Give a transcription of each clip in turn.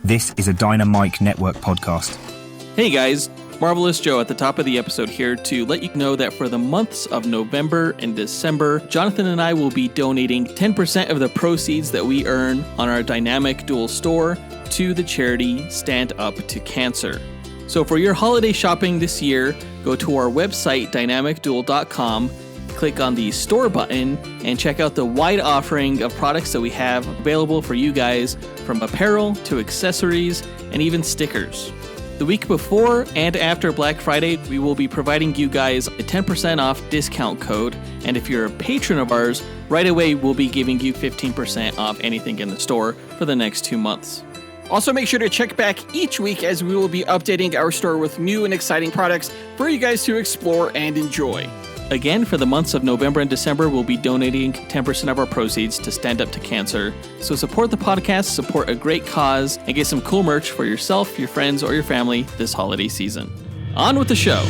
This is a Dynamite Network podcast. Hey guys, Marvelous Joe at the top of the episode here to let you know that for the months of November and December, Jonathan and I will be donating 10% of the proceeds that we earn on our Dynamic Duel store to the charity Stand Up to Cancer. So for your holiday shopping this year, go to our website, dynamicduel.com, click on the store button, and check out the wide offering of products that we have available for you guys, from apparel to accessories and even stickers. The week before and after Black Friday, we will be providing you guys a 10% off discount code, and if you're a patron of ours, right away we'll be giving you 15% off anything in the store for the next 2 months. Also, make sure to check back each week as we will be updating our store with new and exciting products for you guys to explore and enjoy. Again, for the months of November and December, we'll be donating 10% of our proceeds to Stand Up to Cancer. So support the podcast, support a great cause, and get some cool merch for yourself, your friends, or your family this holiday season. On with the show.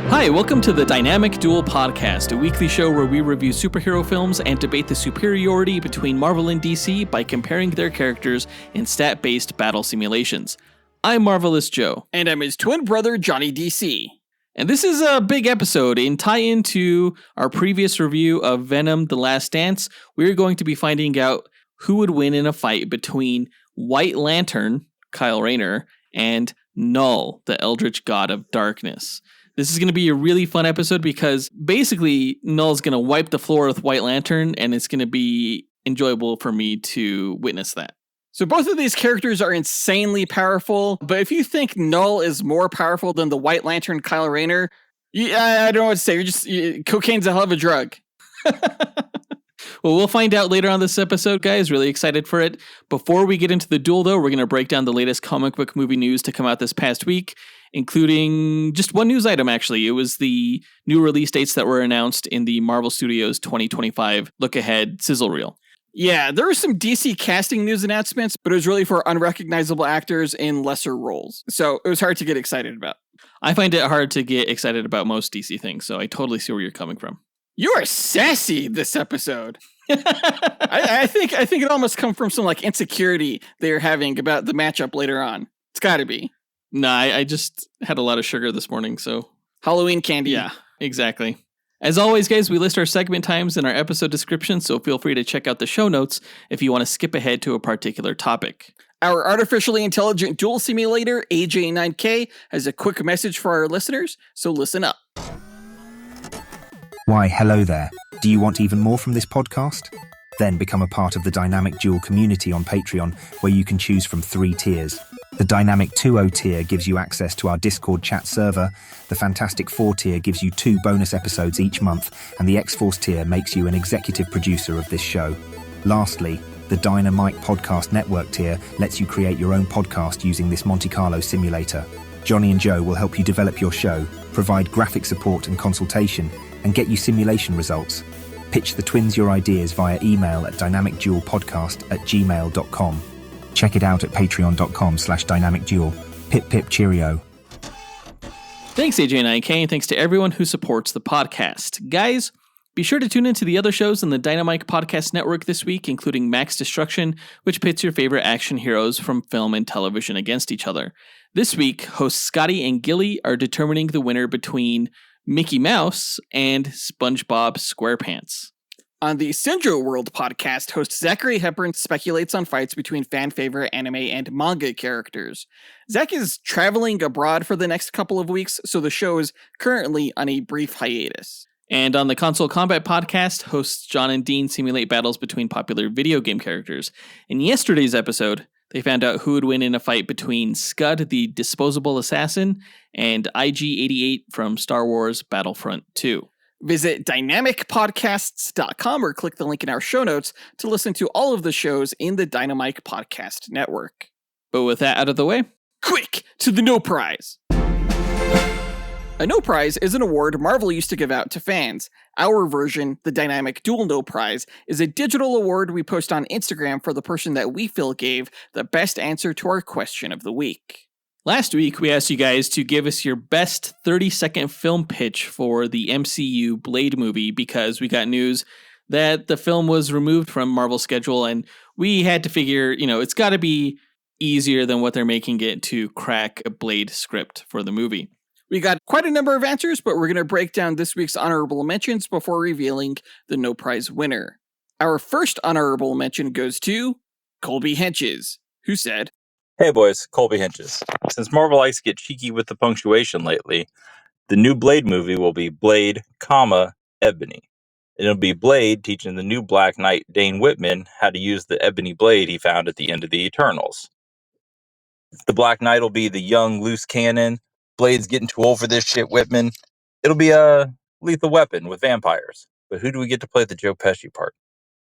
Hi, welcome to the Dynamic Duel podcast, a weekly show where we review superhero films and debate the superiority between Marvel and DC by comparing their characters in stat-based battle simulations. I'm Marvelous Joe. And I'm his twin brother, Johnny DC. And this is a big episode. In tie-in to our previous review of Venom: The Last Dance, we're going to be finding out who would win in a fight between White Lantern, Kyle Rayner, and Knull, the Eldritch God of Darkness. This is going to be a really fun episode because basically Knull's going to wipe the floor with White Lantern, and it's going to be enjoyable for me to witness that. So both of these characters are insanely powerful, but if you think Knull is more powerful than the White Lantern Kyle Rayner, I don't know what to say. Cocaine's a hell of a drug. Well, we'll find out later on this episode, guys. Really excited for it. Before we get into the duel, though, we're going to break down the latest comic book movie news to come out this past week, including just one news item, actually. It was the new release dates that were announced in the Marvel Studios 2025 look-ahead sizzle reel. Yeah, there were some DC casting news announcements, but it was really for unrecognizable actors in lesser roles. So it was hard to get excited about. I find it hard to get excited about most DC things, so I totally see where you're coming from. You are sassy this episode. I think it almost comes from some like insecurity they're having about the matchup later on. It's got to be. Nah, I just had a lot of sugar this morning, so... Halloween candy. Yeah, exactly. As always, guys, we list our segment times in our episode description, so feel free to check out the show notes if you want to skip ahead to a particular topic. Our artificially intelligent duel simulator, AJ9K, has a quick message for our listeners, so listen up. Why, hello there. Do you want even more from this podcast? Then become a part of the Dynamic Duel community on Patreon, where you can choose from 3 tiers. The Dynamic 2.0 tier gives you access to our Discord chat server, the Fantastic 4 tier gives you 2 bonus episodes each month, and the X-Force tier makes you an executive producer of this show. Lastly, the Dynamite Podcast Network tier lets you create your own podcast using this Monte Carlo simulator. Johnny and Joe will help you develop your show, provide graphic support and consultation, and get you simulation results. Pitch the twins your ideas via email at dynamicduelpodcast@gmail.com. Check it out at patreon.com/dynamicduel. Pip pip cheerio. Thanks, AJ9K, and thanks to everyone who supports the podcast. Guys, be sure to tune into the other shows in the Dynamite Podcast Network this week, including Max Destruction, which pits your favorite action heroes from film and television against each other. This week, hosts Scotty and Gilly are determining the winner between Mickey Mouse and SpongeBob SquarePants. On the Syndro World podcast, host Zachary Hepburn speculates on fights between fan-favorite anime and manga characters. Zach is traveling abroad for the next couple of weeks, so the show is currently on a brief hiatus. And on the Console Combat podcast, hosts John and Dean simulate battles between popular video game characters. In yesterday's episode, they found out who would win in a fight between Scud, the disposable assassin, and IG-88 from Star Wars Battlefront 2. Visit dynamicpodcasts.com or click the link in our show notes to listen to all of the shows in the Dynamite Podcast Network. But with that out of the way, quick to the no prize. A No Prize is an award Marvel used to give out to fans. Our version, the dynamic Duel No Prize, is a digital award we post on Instagram for the person that we feel gave the best answer to our question of the week. Last week, we asked you guys to give us your best 30-second film pitch for the MCU Blade movie because we got news that the film was removed from Marvel's schedule, and we had to figure, it's got to be easier than what they're making it to crack a Blade script for the movie. We got quite a number of answers, but we're going to break down this week's honorable mentions before revealing the No Prize winner. Our first honorable mention goes to Colby Henches, who said, "Hey boys, Colby Henches. Since Marvel likes to get cheeky with the punctuation lately, the new Blade movie will be Blade, Ebony. It'll be Blade teaching the new Black Knight Dane Whitman how to use the ebony blade he found at the end of the Eternals. The Black Knight will be the young, loose cannon. Blade's getting too old for this shit, Whitman. It'll be a Lethal Weapon with vampires. But who do we get to play the Joe Pesci part?"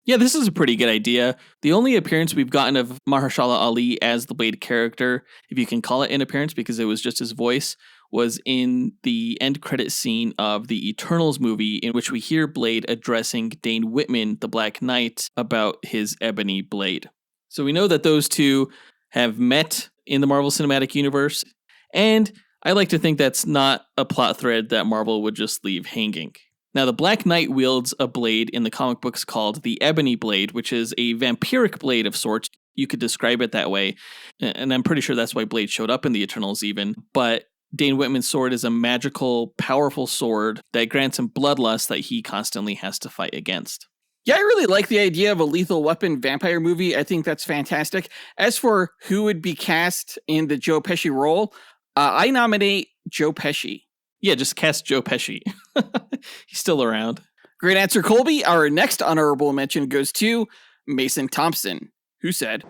Yeah, this is a pretty good idea. The only appearance we've gotten of Mahershala Ali as the Blade character, if you can call it an appearance because it was just his voice, was in the end credit scene of the Eternals movie, in which we hear Blade addressing Dane Whitman, the Black Knight, about his ebony blade. So we know that those two have met in the Marvel Cinematic Universe, and I like to think that's not a plot thread that Marvel would just leave hanging. Now, the Black Knight wields a blade in the comic books called the Ebony Blade, which is a vampiric blade of sorts. You could describe it that way. And I'm pretty sure that's why Blade showed up in the Eternals even. But Dane Whitman's sword is a magical, powerful sword that grants him bloodlust that he constantly has to fight against. Yeah, I really like the idea of a Lethal Weapon vampire movie. I think that's fantastic. As for who would be cast in the Joe Pesci role, I nominate Joe Pesci. Yeah, just cast Joe Pesci. He's still around. Great answer, Colby. Our next honorable mention goes to Mason Thompson, who said,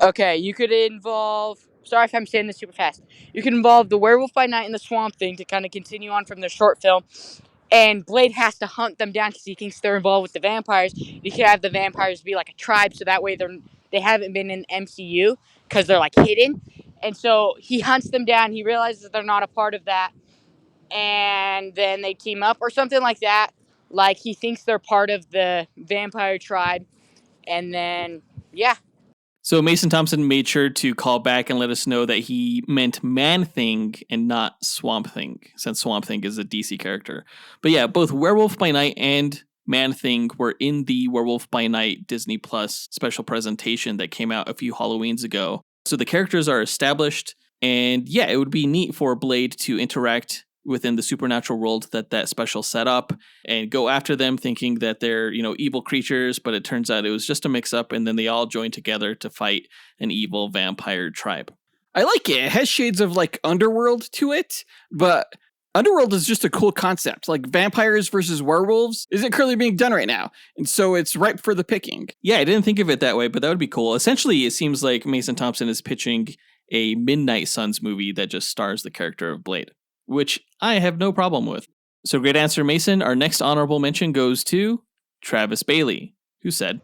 "Okay, you could involve... Sorry if I'm saying this super fast. You could involve the Werewolf by Night and the Swamp Thing to kind of continue on from their short film. And Blade has to hunt them down because he thinks they're involved with the vampires. You could have the vampires be like a tribe, so that way they haven't been in MCU because they're like hidden. And so he hunts them down. He realizes that they're not a part of that. And then they team up or something like that. Like he thinks they're part of the vampire tribe. And then, yeah." So Mason Thompson made sure to call back and let us know that he meant Man-Thing and not Swamp Thing, since Swamp Thing is a DC character. But yeah, both Werewolf by Night and Man-Thing were in the Werewolf by Night Disney Plus special presentation that came out a few Halloweens ago. So the characters are established, and yeah, it would be neat for Blade to interact within the supernatural world that special set up and go after them thinking that they're, evil creatures, but it turns out it was just a mix-up, and then they all join together to fight an evil vampire tribe. I like it. It has shades of like Underworld to it, but Underworld is just a cool concept. Like vampires versus werewolves isn't currently being done right now, and so it's ripe for the picking. Yeah, I didn't think of it that way, but that would be cool. Essentially, it seems like Mason Thompson is pitching a Midnight Suns movie that just stars the character of Blade, which I have no problem with. So great answer, Mason. Our next honorable mention goes to Travis Bailey, who said,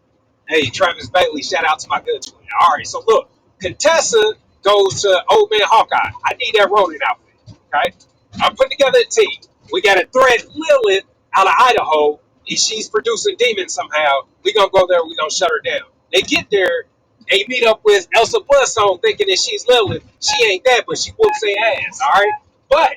"Hey, Travis Bailey, shout out to my good twin. All right, so look, Contessa goes to Old Man Hawkeye. I need that Ronin outfit, okay? I'm putting together a team. We got to thread Lilith out of Idaho, and she's producing demons somehow. We going to go there, we going to shut her down. They get there, they meet up with Elsa Bloodstone thinking that she's Lilith. She ain't that, but she whoops their ass, all right? But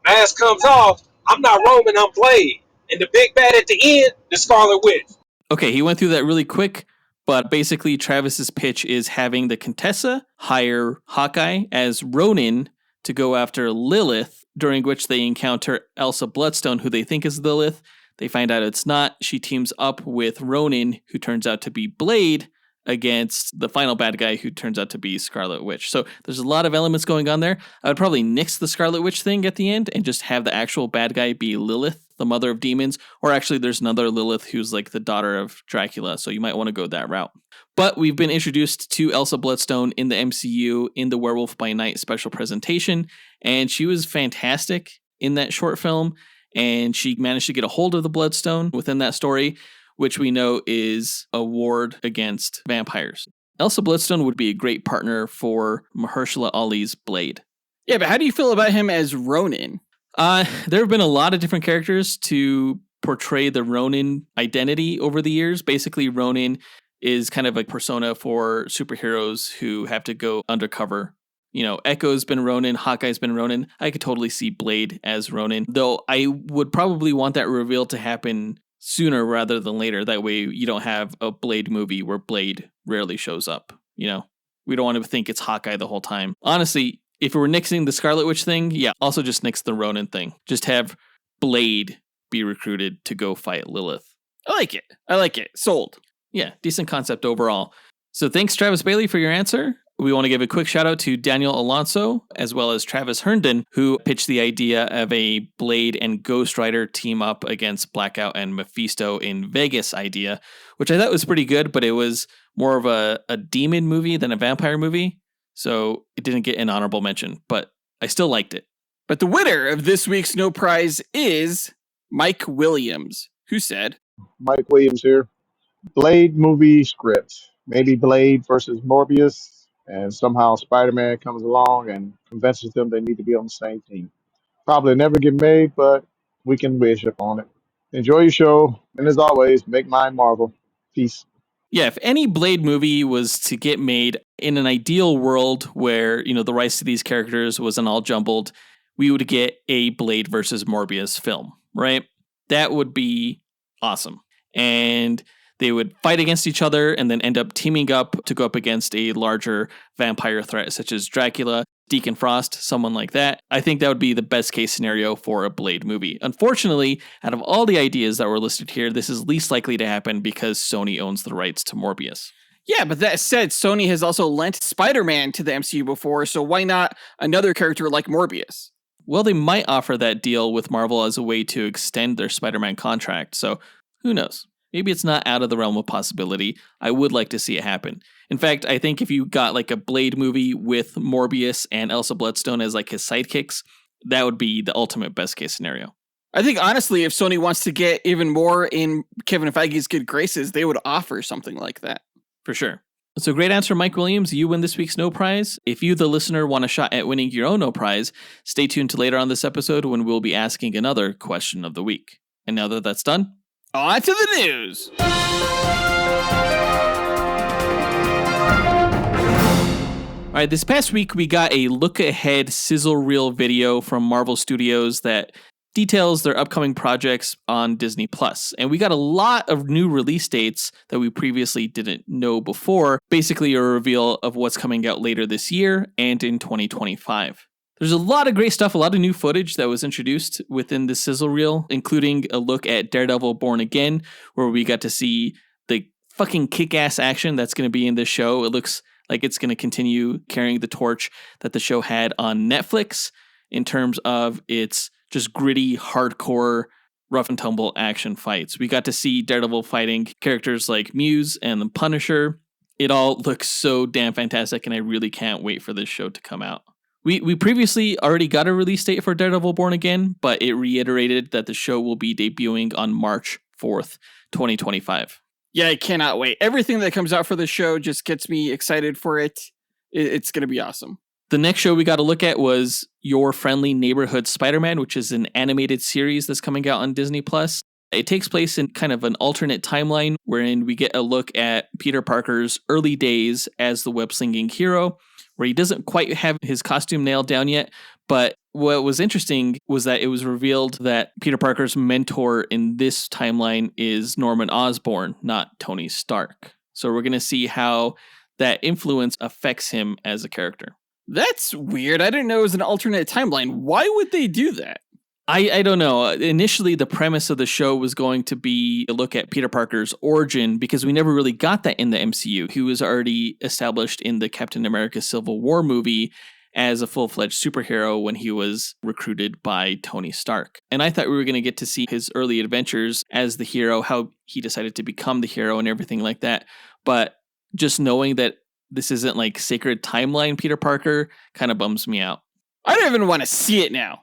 mask comes off, I'm not Roman, I'm Blade. And the big bad at the end, the Scarlet Witch." Okay, he went through that really quick, but basically Travis's pitch is having the Contessa hire Hawkeye as Ronin to go after Lilith, during which they encounter Elsa Bloodstone, who they think is Lilith. They find out it's not. She teams up with Ronin, who turns out to be Blade, against the final bad guy, who turns out to be Scarlet Witch. So there's a lot of elements going on there. I would probably nix the Scarlet Witch thing at the end and just have the actual bad guy be Lilith, the mother of demons. Or actually, there's another Lilith who's like the daughter of Dracula, so you might want to go that route. But we've been introduced to Elsa Bloodstone in the MCU in the Werewolf by Night special presentation, and she was fantastic in that short film, and she managed to get a hold of the Bloodstone within that story, which we know is a ward against vampires. Elsa Bloodstone would be a great partner for Mahershala Ali's Blade. Yeah, but how do you feel about him as Ronin? There have been a lot of different characters to portray the Ronin identity over the years. Basically, Ronin is kind of a persona for superheroes who have to go undercover. Echo's been Ronin, Hawkeye's been Ronin. I could totally see Blade as Ronin, though I would probably want that reveal to happen sooner rather than later. That way you don't have a Blade movie where Blade rarely shows up. We don't want to think it's Hawkeye the whole time. Honestly, if we were nixing the Scarlet Witch thing, yeah, also just nix the Ronin thing. Just have Blade be recruited to go fight Lilith. I like it. Sold. Yeah, decent concept overall. So thanks, Travis Bailey, for your answer. We want to give a quick shout out to Daniel Alonso, as well as Travis Herndon, who pitched the idea of a Blade and Ghost Rider team up against Blackout and Mephisto in Vegas idea, which I thought was pretty good, but it was more of a demon movie than a vampire movie. So it didn't get an honorable mention, but I still liked it. But the winner of this week's No Prize is Mike Williams, who said, Mike Williams here. Blade movie script. Maybe Blade versus Morbius, and somehow Spider-Man comes along and convinces them they need to be on the same team. Probably never get made, but we can wish upon it. Enjoy your show, and as always, make mine Marvel. Peace. Yeah, if any Blade movie was to get made in an ideal world where, the rights to these characters wasn't all jumbled, we would get a Blade versus Morbius film, right? That would be awesome. And they would fight against each other and then end up teaming up to go up against a larger vampire threat such as Dracula, Deacon Frost, someone like that. I think that would be the best case scenario for a Blade movie. Unfortunately, out of all the ideas that were listed here, this is least likely to happen because Sony owns the rights to Morbius. Yeah, but that said, Sony has also lent Spider-Man to the MCU before, so why not another character like Morbius? Well, they might offer that deal with Marvel as a way to extend their Spider-Man contract, so who knows? Maybe it's not out of the realm of possibility. I would like to see it happen. In fact, I think if you got like a Blade movie with Morbius and Elsa Bloodstone as like his sidekicks, that would be the ultimate best case scenario. I think honestly, if Sony wants to get even more in Kevin Feige's good graces, they would offer something like that. For sure. So great answer, Mike Williams. You win this week's No Prize. If you, the listener, want a shot at winning your own No Prize, stay tuned to later on this episode when we'll be asking another question of the week. And now that that's done, on to the news. All right, this past week we got a look-ahead sizzle reel video from Marvel Studios that details their upcoming projects on Disney+. And we got a lot of new release dates that we previously didn't know before, basically a reveal of what's coming out later this year and in 2025. There's a lot of great stuff, a lot of new footage that was introduced within the sizzle reel, including a look at Daredevil Born Again, where we got to see the fucking kick-ass action that's going to be in this show. It looks like it's going to continue carrying the torch that the show had on Netflix in terms of its just gritty, hardcore, rough and tumble action fights. We got to see Daredevil fighting characters like Muse and the Punisher. It all looks so damn fantastic, and I really can't wait for this show to come out. We previously already got a release date for Daredevil Born Again, but it reiterated that the show will be debuting on March 4th, 2025. Yeah, I cannot wait. Everything that comes out for the show just gets me excited for it. It's going to be awesome. The next show we got to look at was Your Friendly Neighborhood Spider-Man, which is an animated series that's coming out on Disney+. It takes place in kind of an alternate timeline wherein we get a look at Peter Parker's early days as the web-slinging hero, where he doesn't quite have his costume nailed down yet. But what was interesting was that it was revealed that Peter Parker's mentor in this timeline is Norman Osborn, not Tony Stark. So we're going to see how that influence affects him as a character. That's weird. I didn't know it was an alternate timeline. Why would they do that? I don't know. Initially, the premise of the show was going to be a look at Peter Parker's origin because we never really got that in the MCU. He was already established in the Captain America Civil War movie as a full-fledged superhero when he was recruited by Tony Stark. And I thought we were going to get to see his early adventures as the hero, how he decided to become the hero and everything like that. But just knowing that this isn't like Sacred Timeline Peter Parker kind of bums me out. I don't even want to see it now.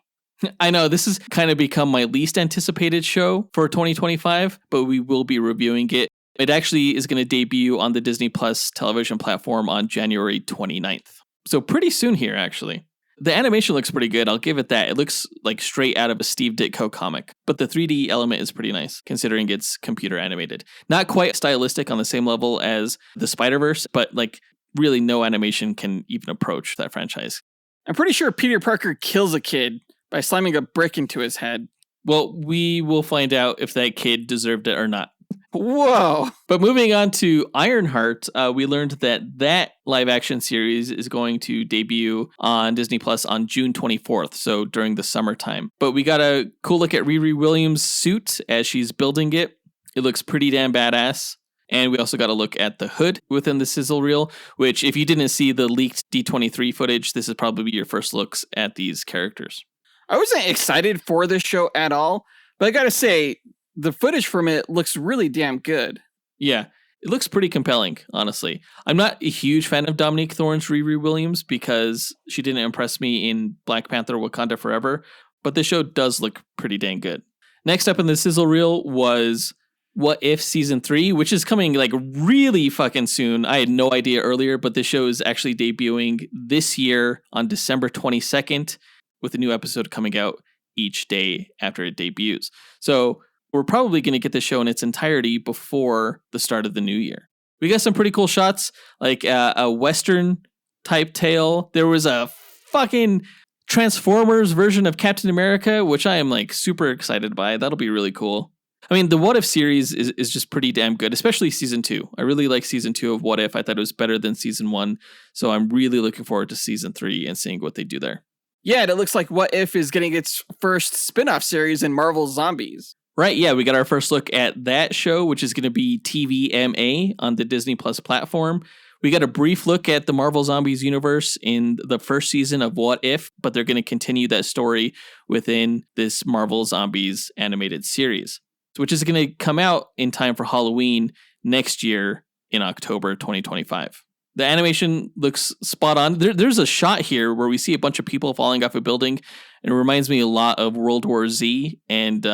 I know this has kind of become my least anticipated show for 2025, but we will be reviewing it. It actually is going to debut on the Disney Plus television platform on January 29th. So pretty soon here, actually. The animation looks pretty good. I'll give it that. It looks like straight out of a Steve Ditko comic, but the 3D element is pretty nice considering it's computer animated. Not quite stylistic on the same level as the Spider-Verse, but like really no animation can even approach that franchise. I'm pretty sure Peter Parker kills a kid by slamming a brick into his head. Well, we will find out if that kid deserved it or not. Whoa. But moving on to Ironheart, we learned that live action series is going to debut on Disney Plus on June 24th, so during the summertime. But we got a cool look at Riri Williams' suit as she's building it. It looks pretty damn badass. And we also got a look at the hood within the sizzle reel, which if you didn't see the leaked D23 footage, this is probably your first looks at these characters. I wasn't excited for this show at all, but I gotta say, the footage from it looks really damn good. Yeah, it looks pretty compelling, honestly. I'm not a huge fan of Dominique Thorne's Riri Williams because she didn't impress me in Black Panther Wakanda Forever, but the show does look pretty dang good. Next up in the sizzle reel was What If Season 3, which is coming like really fucking soon. I had no idea earlier, but the show is actually debuting this year on December 22nd with a new episode coming out each day after it debuts. So we're probably going to get the show in its entirety before the start of the new year. We got some pretty cool shots, like a Western type tale. There was a fucking Transformers version of Captain America, which I am like super excited by. That'll be really cool. I mean, the What If series is just pretty damn good, especially season 2. I really like season 2 of What If. I thought it was better than season 1. So I'm really looking forward to season 3 and seeing what they do there. Yeah, and it looks like What If is getting its first spin-off series in Marvel Zombies. Right, yeah, we got our first look at that show, which is going to be TVMA on the Disney Plus platform. We got a brief look at the Marvel Zombies universe in the first season of What If, but they're going to continue that story within this Marvel Zombies animated series, which is going to come out in time for Halloween next year in October 2025. The animation looks spot on. There's a shot here where we see a bunch of people falling off a building, and it reminds me a lot of World War Z, and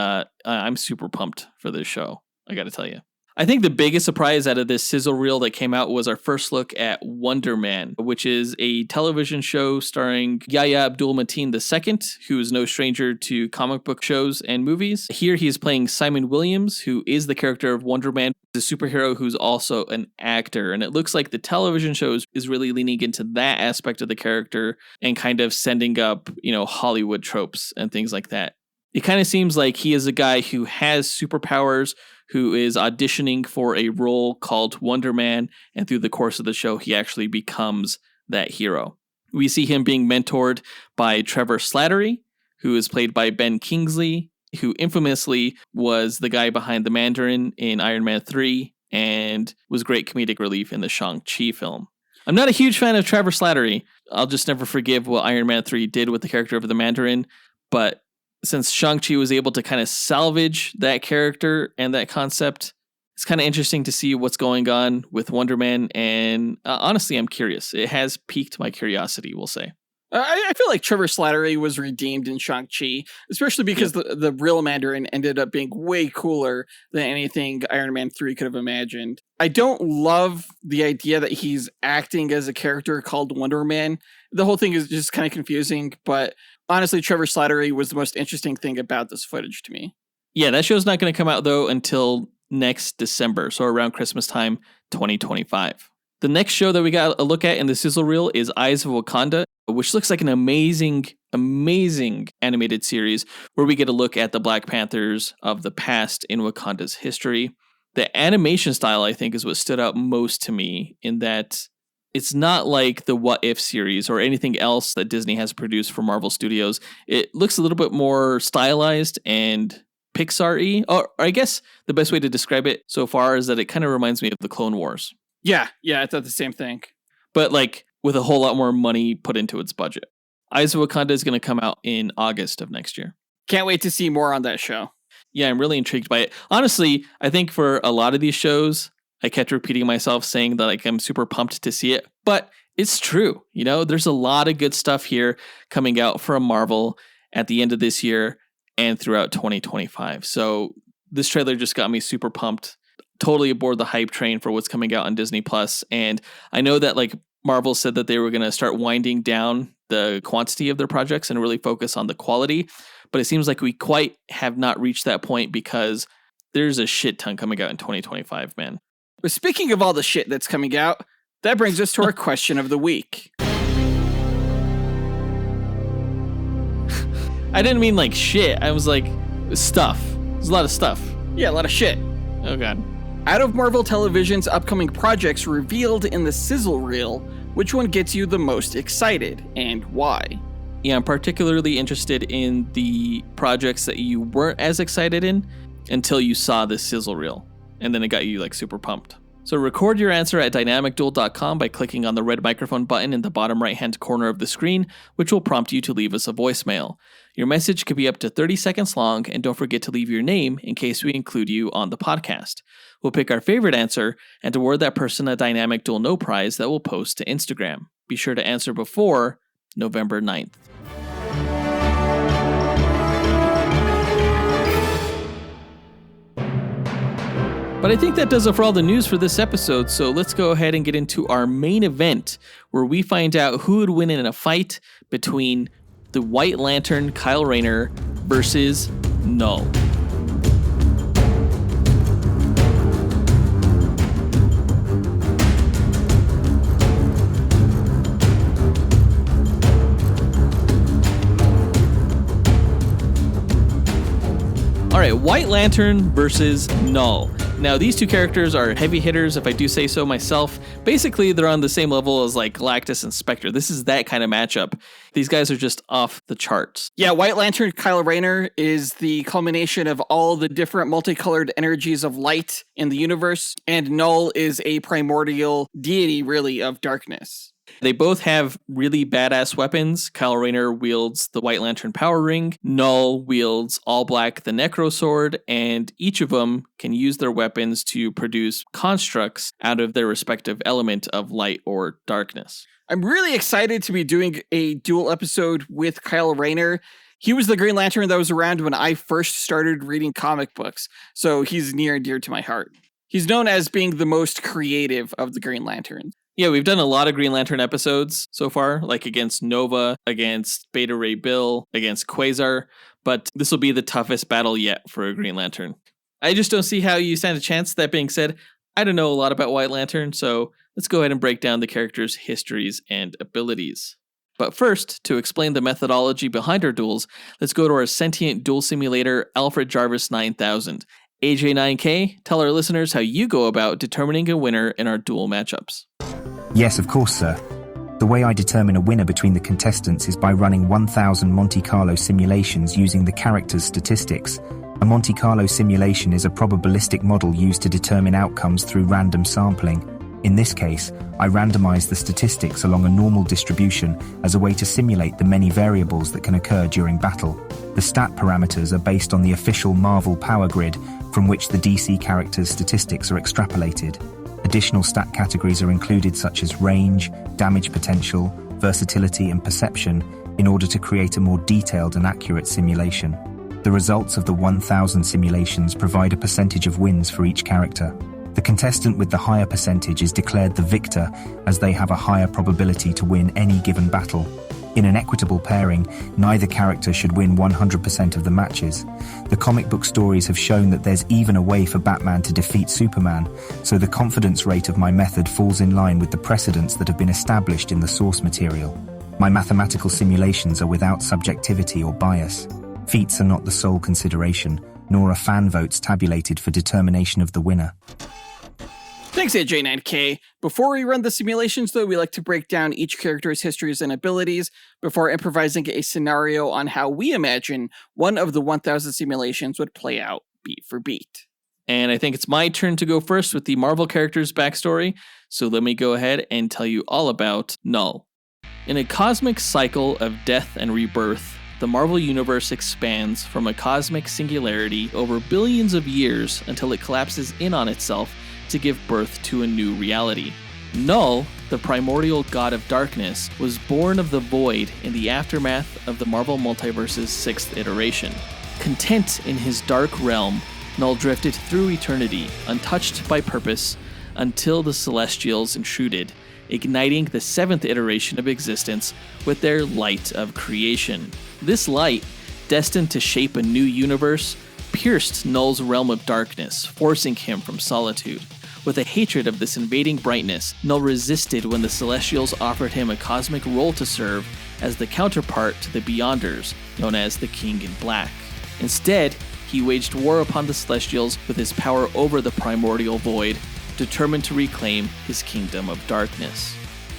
I'm super pumped for this show, I got to tell you. I think the biggest surprise out of this sizzle reel that came out was our first look at Wonder Man, which is a television show starring Yahya Abdul-Mateen II, who is no stranger to comic book shows and movies. Here he is playing Simon Williams, who is the character of Wonder Man, a superhero who's also an actor. And it looks like the television show is really leaning into that aspect of the character and kind of sending up, Hollywood tropes and things like that. It kind of seems like he is a guy who has superpowers, who is auditioning for a role called Wonder Man, and through the course of the show, he actually becomes that hero. We see him being mentored by Trevor Slattery, who is played by Ben Kingsley, who infamously was the guy behind the Mandarin in Iron Man 3 and was great comedic relief in the Shang-Chi film. I'm not a huge fan of Trevor Slattery. I'll just never forgive what Iron Man 3 did with the character of the Mandarin, but since Shang-Chi was able to kind of salvage that character and that concept, it's kind of interesting to see what's going on with Wonder Man. And honestly, I'm curious. It has piqued my curiosity, we'll say. I feel like Trevor Slattery was redeemed in Shang-Chi, especially because the real Mandarin ended up being way cooler than anything Iron Man 3 could have imagined. I don't love the idea that he's acting as a character called Wonder Man. The whole thing is just kind of confusing, but honestly, Trevor Slattery was the most interesting thing about this footage to me. Yeah, that show's not going to come out, though, until next December, so around Christmas time, 2025. The next show that we got a look at in the sizzle reel is Eyes of Wakanda, which looks like an amazing animated series where we get a look at the Black Panthers of the past in Wakanda's history. The animation style, I think, is what stood out most to me in that it's not like the What If series or anything else that Disney has produced for Marvel Studios. It looks a little bit more stylized and Pixar-y. Or I guess the best way to describe it so far is that it kind of reminds me of the Clone Wars. Yeah, I thought the same thing. But like with a whole lot more money put into its budget. Eyes of Wakanda is going to come out in August of next year. Can't wait to see more on that show. Yeah, I'm really intrigued by it. Honestly, I think for a lot of these shows, I kept repeating myself saying that like I'm super pumped to see it, but it's true. There's a lot of good stuff here coming out from Marvel at the end of this year and throughout 2025. So this trailer just got me super pumped, totally aboard the hype train for what's coming out on Disney Plus. And I know that like Marvel said that they were going to start winding down the quantity of their projects and really focus on the quality. But it seems like we quite have not reached that point because there's a shit ton coming out in 2025, man. But speaking of all the shit that's coming out, that brings us to our question of the week. I didn't mean like shit. I was like stuff. There's a lot of stuff. Yeah, a lot of shit. Oh, God. Out of Marvel Television's upcoming projects revealed in the sizzle reel, which one gets you the most excited and why? Yeah, I'm particularly interested in the projects that you weren't as excited in until you saw this sizzle reel, and then it got you like super pumped. So record your answer at dynamicduel.com by clicking on the red microphone button in the bottom right-hand corner of the screen, which will prompt you to leave us a voicemail. Your message could be up to 30 seconds long, and don't forget to leave your name in case we include you on the podcast. We'll pick our favorite answer and award that person a Dynamic Duel No Prize that we'll post to Instagram. Be sure to answer before November 9th. But I think that does it for all the news for this episode, so let's go ahead and get into our main event, where we find out who would win in a fight between the White Lantern Kyle Rayner versus Knull. Alright, White Lantern versus Knull. Now, these two characters are heavy hitters, if I do say so myself. Basically, they're on the same level as like Galactus and Spectre. This is that kind of matchup. These guys are just off the charts. Yeah, White Lantern Kyle Rayner is the culmination of all the different multicolored energies of light in the universe, and Knull is a primordial deity, really, of darkness. They both have really badass weapons. Kyle Rayner wields the White Lantern Power Ring. Knull wields All Black the Necro Sword, and each of them can use their weapons to produce constructs out of their respective element of light or darkness. I'm really excited to be doing a duel episode with Kyle Rayner. He was the Green Lantern that was around when I first started reading comic books, so he's near and dear to my heart. He's known as being the most creative of the Green Lanterns. Yeah, we've done a lot of Green Lantern episodes so far, like against Nova, against Beta Ray Bill, against Quasar, but this will be the toughest battle yet for a Green Lantern. I just don't see how you stand a chance. That being said, I don't know a lot about White Lantern, so let's go ahead and break down the characters' histories and abilities. But first, to explain the methodology behind our duels, let's go to our sentient duel simulator, Alfred Jarvis 9000. AJ9K, tell our listeners how you go about determining a winner in our duel matchups. Yes, of course, sir. The way I determine a winner between the contestants is by running 1,000 Monte Carlo simulations using the character's statistics. A Monte Carlo simulation is a probabilistic model used to determine outcomes through random sampling. In this case, I randomize the statistics along a normal distribution as a way to simulate the many variables that can occur during battle. The stat parameters are based on the official Marvel power grid, from which the DC character's statistics are extrapolated. Additional stat categories are included such as range, damage potential, versatility, and perception in order to create a more detailed and accurate simulation. The results of the 1,000 simulations provide a percentage of wins for each character. The contestant with the higher percentage is declared the victor, as they have a higher probability to win any given battle. In an equitable pairing, neither character should win 100% of the matches. The comic book stories have shown that there's even a way for Batman to defeat Superman, so the confidence rate of my method falls in line with the precedents that have been established in the source material. My mathematical simulations are without subjectivity or bias. Feats are not the sole consideration, nor are fan votes tabulated for determination of the winner. Thanks, AJ9K. Before we run the simulations, though, we like to break down each character's histories and abilities before improvising a scenario on how we imagine one of the 1,000 simulations would play out beat for beat. And I think it's my turn to go first with the Marvel character's backstory, so let me go ahead and tell you all about Knull. In a cosmic cycle of death and rebirth, the Marvel Universe expands from a cosmic singularity over billions of years until it collapses in on itself to give birth to a new reality. Knull, the primordial god of darkness, was born of the void in the aftermath of the Marvel Multiverse's 6th iteration. Content in his dark realm, Knull drifted through eternity, untouched by purpose, until the Celestials intruded, igniting the 7th iteration of existence with their light of creation. This light, destined to shape a new universe, pierced Knull's realm of darkness, forcing him from solitude. With a hatred of this invading brightness, Knull resisted when the Celestials offered him a cosmic role to serve as the counterpart to the Beyonders, known as the King in Black. Instead, he waged war upon the Celestials with his power over the primordial void, determined to reclaim his kingdom of darkness.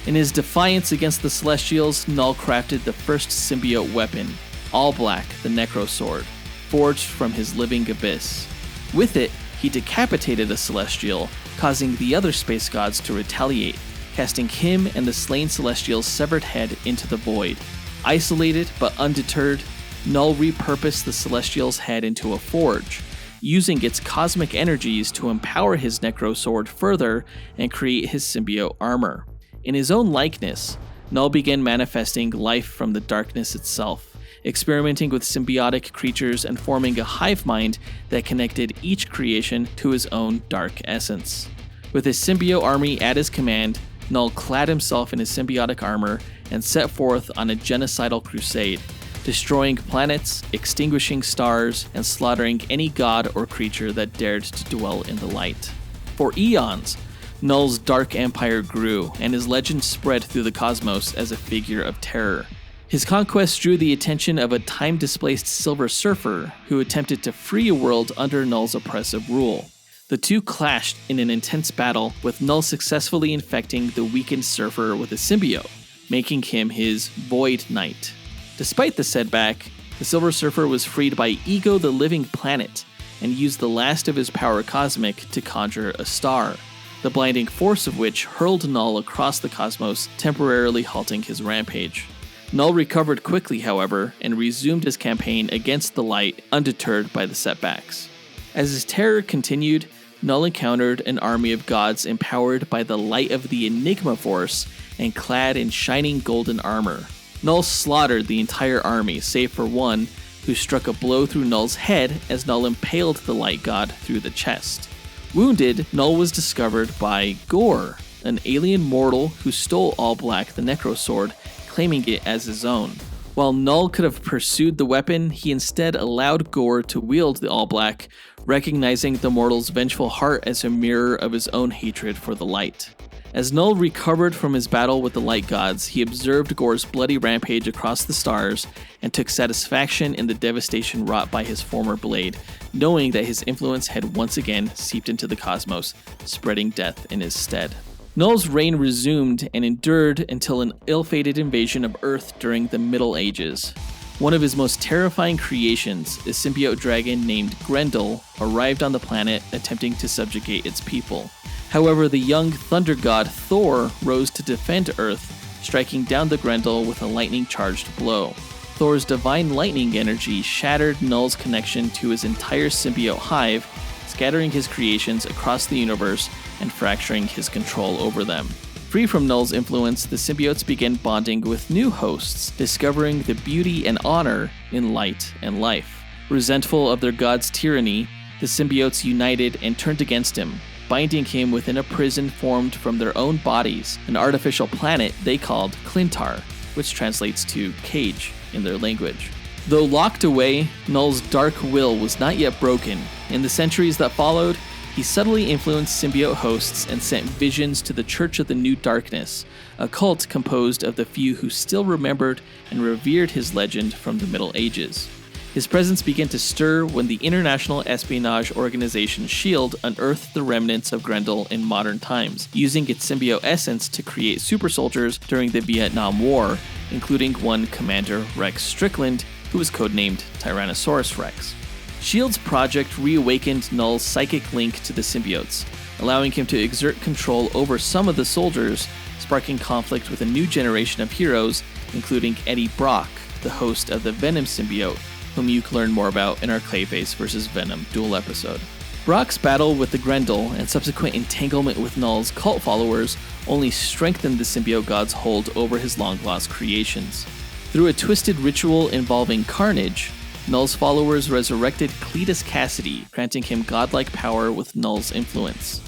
In his defiance against the Celestials, Knull crafted the first symbiote weapon, All Black, the Necrosword, forged from his living abyss. With it, he decapitated a Celestial, causing the other space gods to retaliate, casting him and the slain Celestial's severed head into the void. Isolated but undeterred, Knull repurposed the Celestial's head into a forge, using its cosmic energies to empower his Necrosword further and create his symbiote armor. In his own likeness, Knull began manifesting life from the darkness itself, experimenting with symbiotic creatures and forming a hive mind that connected each creation to his own dark essence. With his symbiote army at his command, Knull clad himself in his symbiotic armor and set forth on a genocidal crusade, destroying planets, extinguishing stars, and slaughtering any god or creature that dared to dwell in the light. For eons, Knull's dark empire grew, and his legend spread through the cosmos as a figure of terror. His conquest drew the attention of a time-displaced Silver Surfer who attempted to free a world under Knull's oppressive rule. The two clashed in an intense battle, with Knull successfully infecting the weakened Surfer with a symbiote, making him his Void Knight. Despite the setback, the Silver Surfer was freed by Ego the Living Planet and used the last of his power cosmic to conjure a star, the blinding force of which hurled Knull across the cosmos, temporarily halting his rampage. Knull recovered quickly, however, and resumed his campaign against the light, undeterred by the setbacks. As his terror continued, Knull encountered an army of gods empowered by the light of the Enigma Force and clad in shining golden armor. Knull slaughtered the entire army, save for one, who struck a blow through Knull's head as Knull impaled the light god through the chest. Wounded, Knull was discovered by Gore, an alien mortal who stole All Black the Necrosword, claiming it as his own. While Knull could have pursued the weapon, he instead allowed Gore to wield the All Black, recognizing the mortal's vengeful heart as a mirror of his own hatred for the light. As Knull recovered from his battle with the light gods, he observed Gore's bloody rampage across the stars and took satisfaction in the devastation wrought by his former blade, knowing that his influence had once again seeped into the cosmos, spreading death in his stead. Knull's reign resumed and endured until an ill-fated invasion of Earth during the Middle Ages. One of his most terrifying creations, a symbiote dragon named Grendel, arrived on the planet attempting to subjugate its people. However, the young thunder god Thor rose to defend Earth, striking down the Grendel with a lightning-charged blow. Thor's divine lightning energy shattered Knull's connection to his entire symbiote hive, scattering his creations across the universe and fracturing his control over them. Free from Knull's influence, the symbiotes began bonding with new hosts, discovering the beauty and honor in light and life. Resentful of their god's tyranny, the symbiotes united and turned against him, binding him within a prison formed from their own bodies, an artificial planet they called Clintar, which translates to cage in their language. Though locked away, Knull's dark will was not yet broken. In the centuries that followed, he subtly influenced symbiote hosts and sent visions to the Church of the New Darkness, a cult composed of the few who still remembered and revered his legend from the Middle Ages. His presence began to stir when the international espionage organization S.H.I.E.L.D. unearthed the remnants of Grendel in modern times, using its symbiote essence to create super soldiers during the Vietnam War, including one Commander Rex Strickland, who was codenamed Tyrannosaurus Rex. S.H.I.E.L.D.'s project reawakened Knull's psychic link to the symbiotes, allowing him to exert control over some of the soldiers, sparking conflict with a new generation of heroes, including Eddie Brock, the host of the Venom symbiote, whom you can learn more about in our Clayface vs. Venom Duel episode. Brock's battle with the Grendel and subsequent entanglement with Knull's cult followers only strengthened the symbiote god's hold over his long-lost creations. Through a twisted ritual involving carnage, Knull's followers resurrected Cletus Cassidy, granting him godlike power with Knull's influence.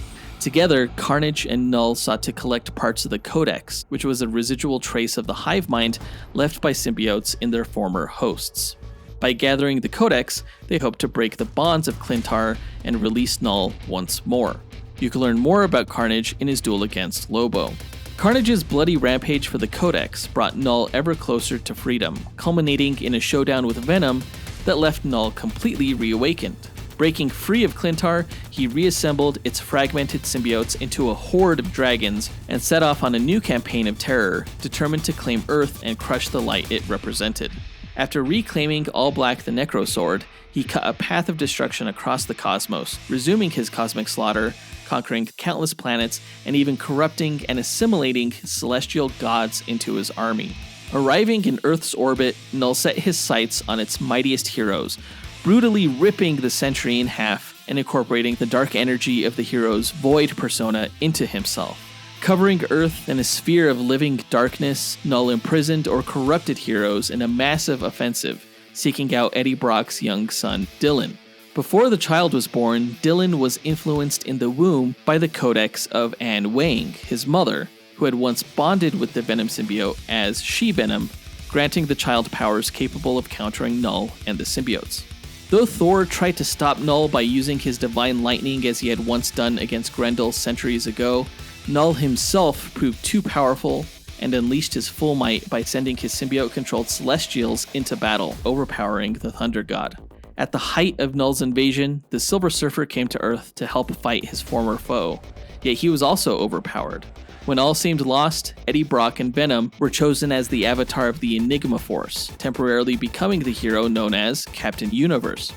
Together, Carnage and Knull sought to collect parts of the Codex, which was a residual trace of the hive mind left by symbiotes in their former hosts. By gathering the Codex, they hoped to break the bonds of Clintar and release Knull once more. You can learn more about Carnage in his duel against Lobo. Carnage's bloody rampage for the Codex brought Knull ever closer to freedom, culminating in a showdown with Venom that left Knull completely reawakened. Breaking free of Clintar, he reassembled its fragmented symbiotes into a horde of dragons and set off on a new campaign of terror, determined to claim Earth and crush the light it represented. After reclaiming All Black the Necrosword, he cut a path of destruction across the cosmos, resuming his cosmic slaughter, conquering countless planets, and even corrupting and assimilating celestial gods into his army. Arriving in Earth's orbit, Knull set his sights on its mightiest heroes, brutally ripping the Sentry in half and incorporating the dark energy of the hero's void persona into himself. Covering Earth in a sphere of living darkness, Knull imprisoned or corrupted heroes in a massive offensive, seeking out Eddie Brock's young son, Dylan. Before the child was born, Dylan was influenced in the womb by the Codex of Anne Wang, his mother, who had once bonded with the Venom symbiote as She-Venom, granting the child powers capable of countering Knull and the symbiotes. Though Thor tried to stop Knull by using his divine lightning as he had once done against Grendel centuries ago, Knull himself proved too powerful and unleashed his full might by sending his symbiote-controlled Celestials into battle, overpowering the Thunder God. At the height of Knull's invasion, the Silver Surfer came to Earth to help fight his former foe, yet he was also overpowered. When all seemed lost, Eddie Brock and Venom were chosen as the avatar of the Enigma Force, temporarily becoming the hero known as Captain Universe.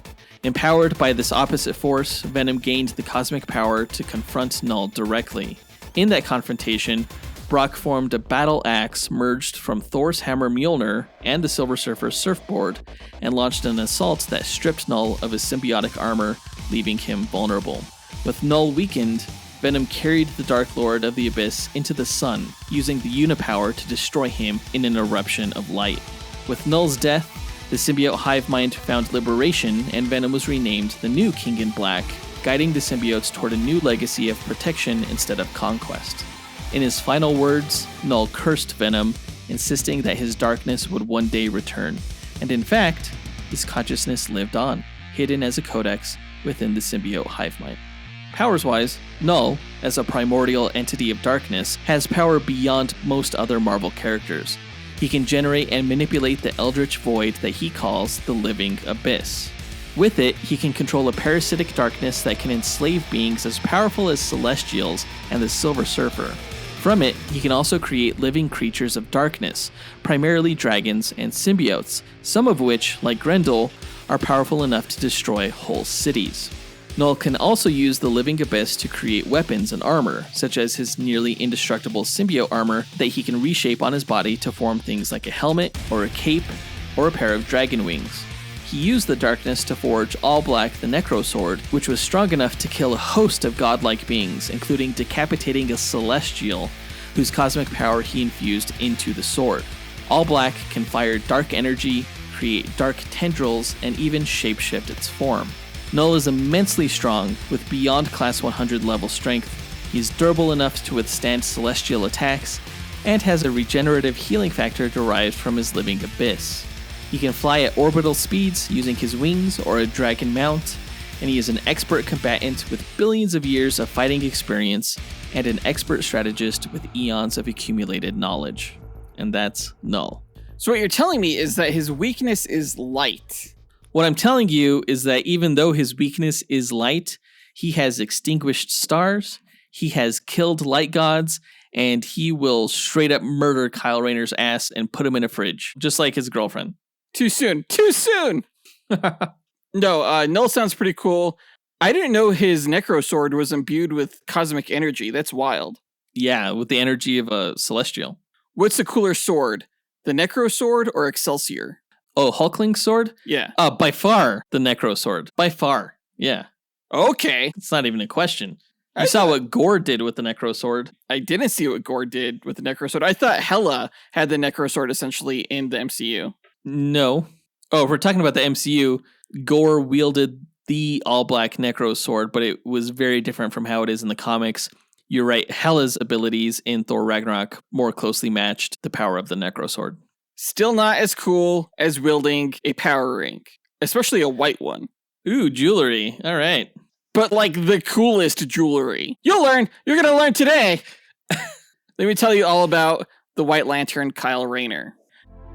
Empowered by this opposite force, Venom gained the cosmic power to confront Knull directly. In that confrontation, Brock formed a battle axe merged from Thor's hammer Mjolnir and the Silver Surfer's surfboard, and launched an assault that stripped Knull of his symbiotic armor, leaving him vulnerable. With Knull weakened, Venom carried the Dark Lord of the Abyss into the sun, using the Unipower to destroy him in an eruption of light. With Knull's death, the symbiote hive mind found liberation, and Venom was renamed the new King in Black, guiding the symbiotes toward a new legacy of protection instead of conquest. In his final words, Knull cursed Venom, insisting that his darkness would one day return, and in fact, his consciousness lived on, hidden as a codex within the symbiote hive mind. Powers-wise, Knull, as a primordial entity of darkness, has power beyond most other Marvel characters. He can generate and manipulate the eldritch void that he calls the Living Abyss. With it, he can control a parasitic darkness that can enslave beings as powerful as Celestials and the Silver Surfer. From it, he can also create living creatures of darkness, primarily dragons and symbiotes, some of which, like Grendel, are powerful enough to destroy whole cities. Knull can also use the Living Abyss to create weapons and armor, such as his nearly indestructible symbiote armor that he can reshape on his body to form things like a helmet, or a cape, or a pair of dragon wings. He used the darkness to forge All Black the Necrosword, which was strong enough to kill a host of godlike beings, including decapitating a Celestial, whose cosmic power he infused into the sword. All Black can fire dark energy, create dark tendrils, and even shapeshift its form. Knull is immensely strong, with beyond Class 100 level strength. He is durable enough to withstand celestial attacks, and has a regenerative healing factor derived from his Living Abyss. He can fly at orbital speeds using his wings or a dragon mount, and he is an expert combatant with billions of years of fighting experience, and an expert strategist with eons of accumulated knowledge. And that's Knull. So what you're telling me is that his weakness is light. What I'm telling you is that even though his weakness is light, he has extinguished stars, he has killed light gods, and he will straight up murder Kyle Rayner's ass and put him in a fridge, just like his girlfriend. Too soon. Too soon! No, Knull sounds pretty cool. I didn't know his Necrosword was imbued with cosmic energy. That's wild. Yeah, with the energy of a Celestial. What's the cooler sword? The Necrosword or Excelsior? Oh, Hulkling's sword? Yeah. By far, the Necrosword. By far. Yeah. Okay. It's not even a question. You saw what Gore did with the Necrosword. I didn't see what Gore did with the Necrosword. I thought Hela had the Necrosword essentially in the MCU. No. Oh, if we're talking about the MCU, Gore wielded the all-black Necrosword, but it was very different from how it is in the comics. You're right, Hela's abilities in Thor Ragnarok more closely matched the power of the Necrosword. Still not as cool as wielding a power ring, especially a white one. Ooh, jewelry. All right. But like the coolest jewelry. You're gonna learn today. Let me tell you all about the White Lantern Kyle Rayner.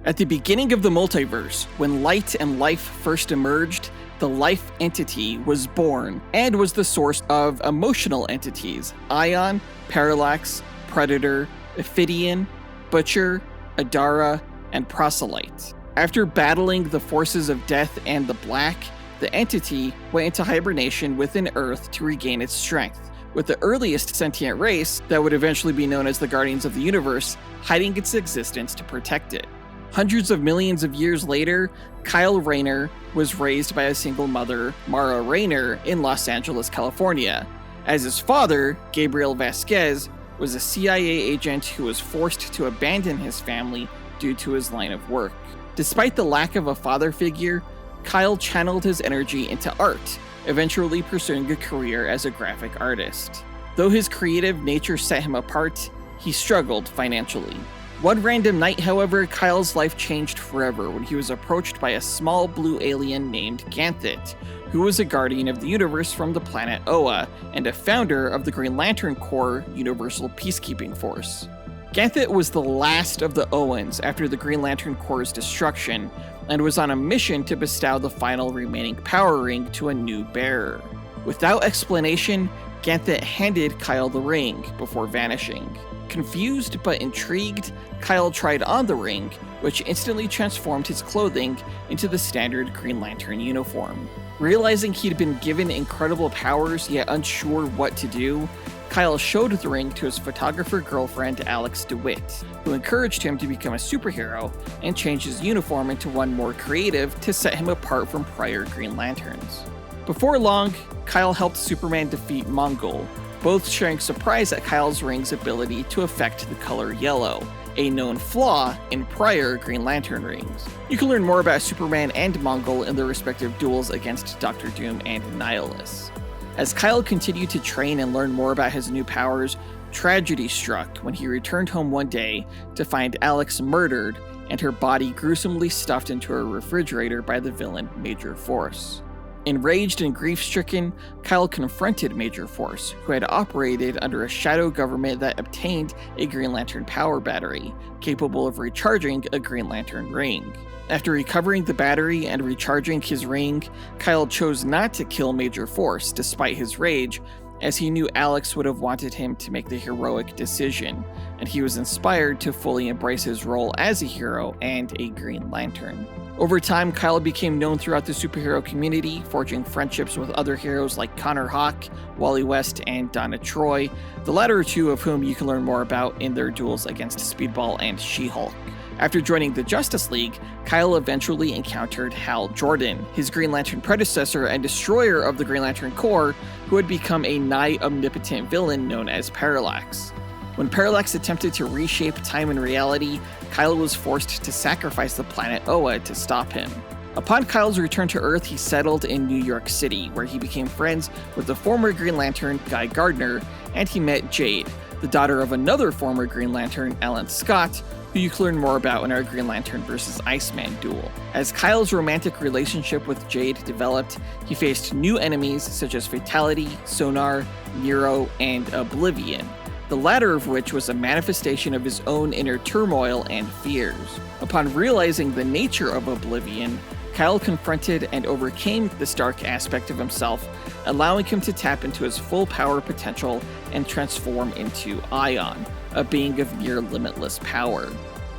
At the beginning of the multiverse, when light and life first emerged, the life entity was born and was the source of emotional entities: Ion, Parallax, Predator, Ophidian, Butcher, Adara, and Proselyte. After battling the forces of death and the Black, the entity went into hibernation within Earth to regain its strength, with the earliest sentient race, that would eventually be known as the Guardians of the Universe, hiding its existence to protect it. Hundreds of millions of years later, Kyle Rayner was raised by a single mother, Mara Rayner, in Los Angeles, California, as his father, Gabriel Vasquez, was a CIA agent who was forced to abandon his family due to his line of work. Despite the lack of a father figure, Kyle channeled his energy into art, eventually pursuing a career as a graphic artist. Though his creative nature set him apart, he struggled financially. One random night, however, Kyle's life changed forever when he was approached by a small blue alien named Ganthet, who was a guardian of the universe from the planet Oa and a founder of the Green Lantern Corps Universal Peacekeeping Force. Ganthet was the last of the Oans after the Green Lantern Corps' destruction, and was on a mission to bestow the final remaining power ring to a new bearer. Without explanation, Ganthet handed Kyle the ring before vanishing. Confused but intrigued, Kyle tried on the ring, which instantly transformed his clothing into the standard Green Lantern uniform. Realizing he'd been given incredible powers yet unsure what to do, Kyle showed the ring to his photographer girlfriend Alex DeWitt, who encouraged him to become a superhero and change his uniform into one more creative to set him apart from prior Green Lanterns. Before long, Kyle helped Superman defeat Mongol, both sharing surprise at Kyle's ring's ability to affect the color yellow, a known flaw in prior Green Lantern rings. You can learn more about Superman and Mongol in their respective duels against Dr. Doom and Nihilus. As Kyle continued to train and learn more about his new powers, tragedy struck when he returned home one day to find Alex murdered and her body gruesomely stuffed into a refrigerator by the villain Major Force. Enraged and grief-stricken, Kyle confronted Major Force, who had operated under a shadow government that obtained a Green Lantern power battery, capable of recharging a Green Lantern ring. After recovering the battery and recharging his ring, Kyle chose not to kill Major Force despite his rage, as he knew Alex would have wanted him to make the heroic decision, and he was inspired to fully embrace his role as a hero and a Green Lantern. Over time, Kyle became known throughout the superhero community, forging friendships with other heroes like Connor Hawke, Wally West, and Donna Troy, the latter two of whom you can learn more about in their duels against Speedball and She-Hulk. After joining the Justice League, Kyle eventually encountered Hal Jordan, his Green Lantern predecessor and destroyer of the Green Lantern Corps, who had become a nigh-omnipotent villain known as Parallax. When Parallax attempted to reshape time and reality, Kyle was forced to sacrifice the planet Oa to stop him. Upon Kyle's return to Earth, he settled in New York City, where he became friends with the former Green Lantern, Guy Gardner, and he met Jade, the daughter of another former Green Lantern, Alan Scott, who you can learn more about in our Green Lantern vs. Iceman duel. As Kyle's romantic relationship with Jade developed, he faced new enemies such as Fatality, Sonar, Nero, and Oblivion, the latter of which was a manifestation of his own inner turmoil and fears. Upon realizing the nature of Oblivion, Kyle confronted and overcame this dark aspect of himself, allowing him to tap into his full power potential and transform into Ion, a being of near limitless power.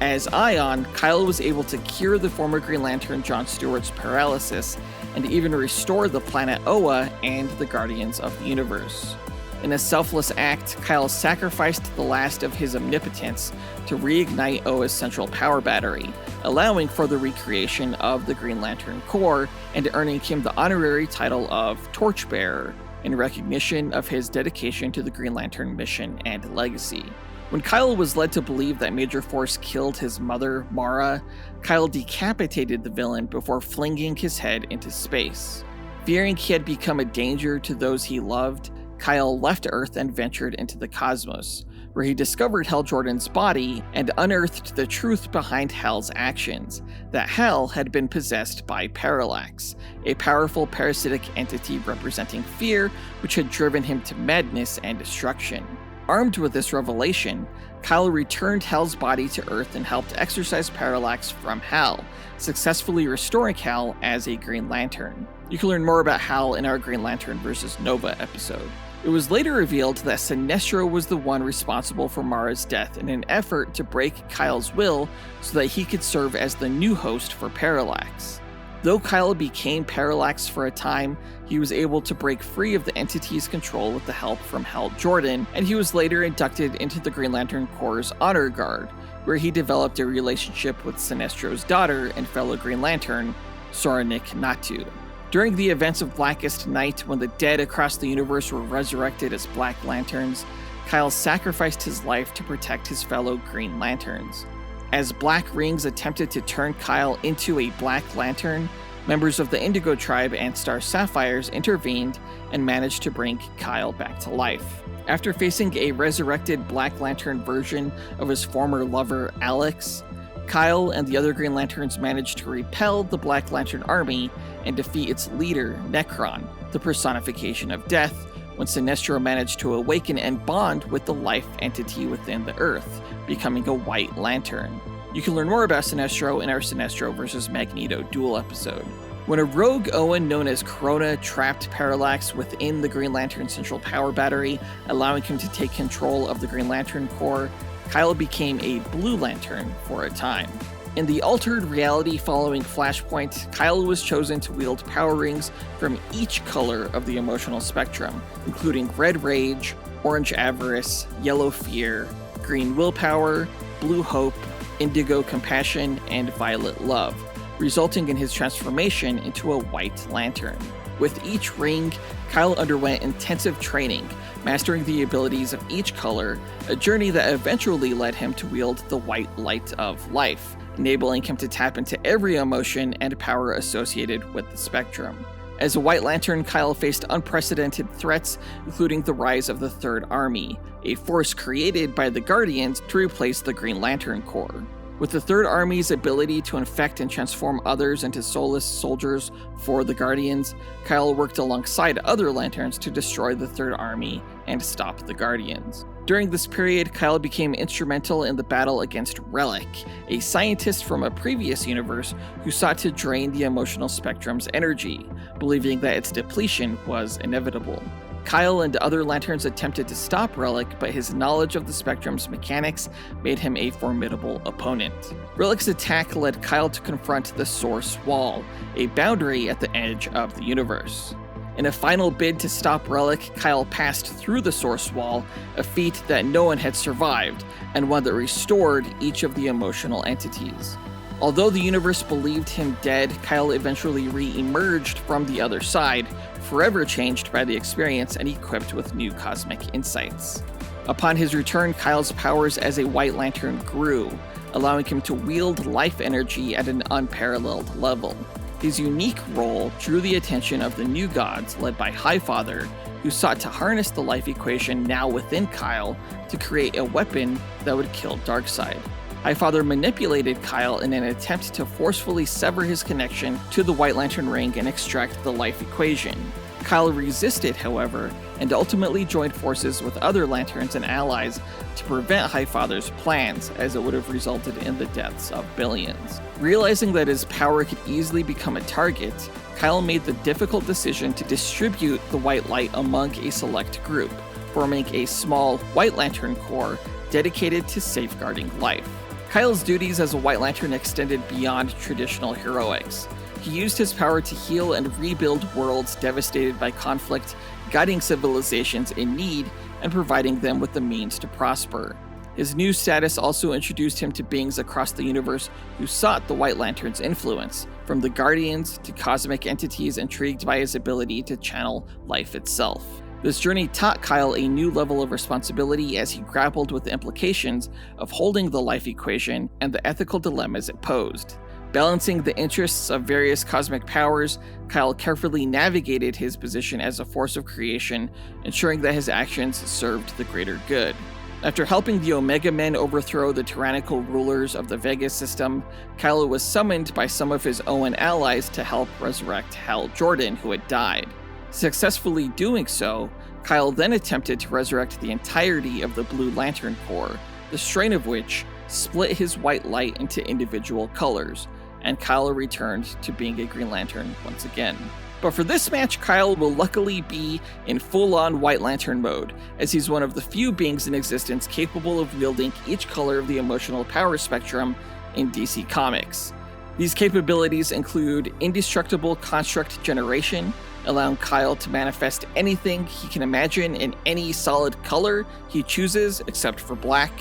As Ion, Kyle was able to cure the former Green Lantern John Stewart's paralysis and even restore the planet Oa and the Guardians of the Universe. In a selfless act, Kyle sacrificed the last of his omnipotence to reignite Oa's central power battery, allowing for the recreation of the Green Lantern Corps and earning him the honorary title of Torchbearer, in recognition of his dedication to the Green Lantern mission and legacy. When Kyle was led to believe that Major Force killed his mother, Mara, Kyle decapitated the villain before flinging his head into space. Fearing he had become a danger to those he loved, Kyle left Earth and ventured into the cosmos, where he discovered Hal Jordan's body and unearthed the truth behind Hal's actions, that Hal had been possessed by Parallax, a powerful parasitic entity representing fear which had driven him to madness and destruction. Armed with this revelation, Kyle returned Hal's body to Earth and helped exorcise Parallax from Hal, successfully restoring Hal as a Green Lantern. You can learn more about Hal in our Green Lantern vs. Nova episode. It was later revealed that Sinestro was the one responsible for Mara's death in an effort to break Kyle's will so that he could serve as the new host for Parallax. Though Kyle became Parallax for a time, he was able to break free of the entity's control with the help from Hal Jordan, and he was later inducted into the Green Lantern Corps' Honor Guard, where he developed a relationship with Sinestro's daughter and fellow Green Lantern, Soranik Natu. During the events of Blackest Night, when the dead across the universe were resurrected as Black Lanterns, Kyle sacrificed his life to protect his fellow Green Lanterns. As Black Rings attempted to turn Kyle into a Black Lantern, members of the Indigo Tribe and Star Sapphires intervened and managed to bring Kyle back to life. After facing a resurrected Black Lantern version of his former lover, Alex, Kyle and the other Green Lanterns managed to repel the Black Lantern army and defeat its leader, Nekron, the personification of death, when Sinestro managed to awaken and bond with the life entity within the Earth, becoming a White Lantern. You can learn more about Sinestro in our Sinestro vs. Magneto Duel episode. When a rogue Owen known as Corona trapped Parallax within the Green Lantern Central Power Battery, allowing him to take control of the Green Lantern Corps, Kyle became a Blue Lantern for a time. In the altered reality following Flashpoint, Kyle was chosen to wield power rings from each color of the emotional spectrum, including Red Rage, Orange Avarice, Yellow Fear, Green Willpower, Blue Hope, Indigo Compassion, and Violet Love, resulting in his transformation into a White Lantern. With each ring, Kyle underwent intensive training, mastering the abilities of each color, a journey that eventually led him to wield the White Light of Life, enabling him to tap into every emotion and power associated with the spectrum. As a White Lantern, Kyle faced unprecedented threats, including the rise of the Third Army, a force created by the Guardians to replace the Green Lantern Corps. With the Third Army's ability to infect and transform others into soulless soldiers for the Guardians, Kyle worked alongside other Lanterns to destroy the Third Army and stop the Guardians. During this period, Kyle became instrumental in the battle against Relic, a scientist from a previous universe who sought to drain the emotional spectrum's energy, believing that its depletion was inevitable. Kyle and other Lanterns attempted to stop Relic, but his knowledge of the spectrum's mechanics made him a formidable opponent. Relic's attack led Kyle to confront the Source Wall, a boundary at the edge of the universe. In a final bid to stop Relic, Kyle passed through the Source Wall, a feat that no one had survived, and one that restored each of the emotional entities. Although the universe believed him dead, Kyle eventually re-emerged from the other side, forever changed by the experience and equipped with new cosmic insights. Upon his return, Kyle's powers as a White Lantern grew, allowing him to wield life energy at an unparalleled level. His unique role drew the attention of the New Gods, led by Highfather, who sought to harness the life equation now within Kyle to create a weapon that would kill Darkseid. Highfather manipulated Kyle in an attempt to forcefully sever his connection to the White Lantern ring and extract the life equation. Kyle resisted, however, and ultimately joined forces with other Lanterns and allies to prevent Highfather's plans, as it would have resulted in the deaths of billions. Realizing that his power could easily become a target, Kyle made the difficult decision to distribute the white light among a select group, forming a small White Lantern Corps dedicated to safeguarding life. Kyle's duties as a White Lantern extended beyond traditional heroics. He used his power to heal and rebuild worlds devastated by conflict, guiding civilizations in need and providing them with the means to prosper. His new status also introduced him to beings across the universe who sought the White Lantern's influence, from the Guardians to cosmic entities intrigued by his ability to channel life itself. This journey taught Kyle a new level of responsibility as he grappled with the implications of holding the life equation and the ethical dilemmas it posed. Balancing the interests of various cosmic powers, Kyle carefully navigated his position as a force of creation, ensuring that his actions served the greater good. After helping the Omega Men overthrow the tyrannical rulers of the Vega system, Kyle was summoned by some of his own allies to help resurrect Hal Jordan, who had died. Successfully doing so, Kyle then attempted to resurrect the entirety of the Blue Lantern Corps, the strain of which split his white light into individual colors, and Kyle returned to being a Green Lantern once again. But for this match, Kyle will luckily be in full-on White Lantern mode, as he's one of the few beings in existence capable of wielding each color of the emotional power spectrum in DC Comics. These capabilities include indestructible construct generation, allowing Kyle to manifest anything he can imagine in any solid color he chooses except for black.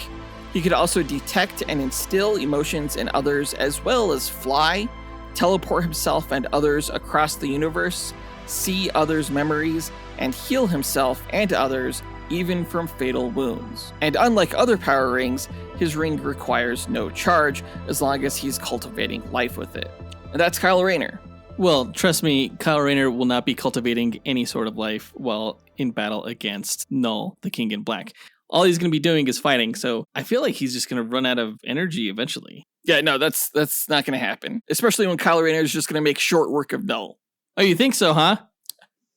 He could also detect and instill emotions in others, as well as fly, teleport himself and others across the universe, see others' memories, and heal himself and others even from fatal wounds. And unlike other power rings, his ring requires no charge as long as he's cultivating life with it. And that's Kyle Rayner. Well, trust me, Kyle Rayner will not be cultivating any sort of life while in battle against Knull, the King in Black. All he's going to be doing is fighting, so I feel like he's just going to run out of energy eventually. Yeah, no, that's not going to happen. Especially when Kyle Rayner is just going to make short work of Knull. Oh, you think so, huh?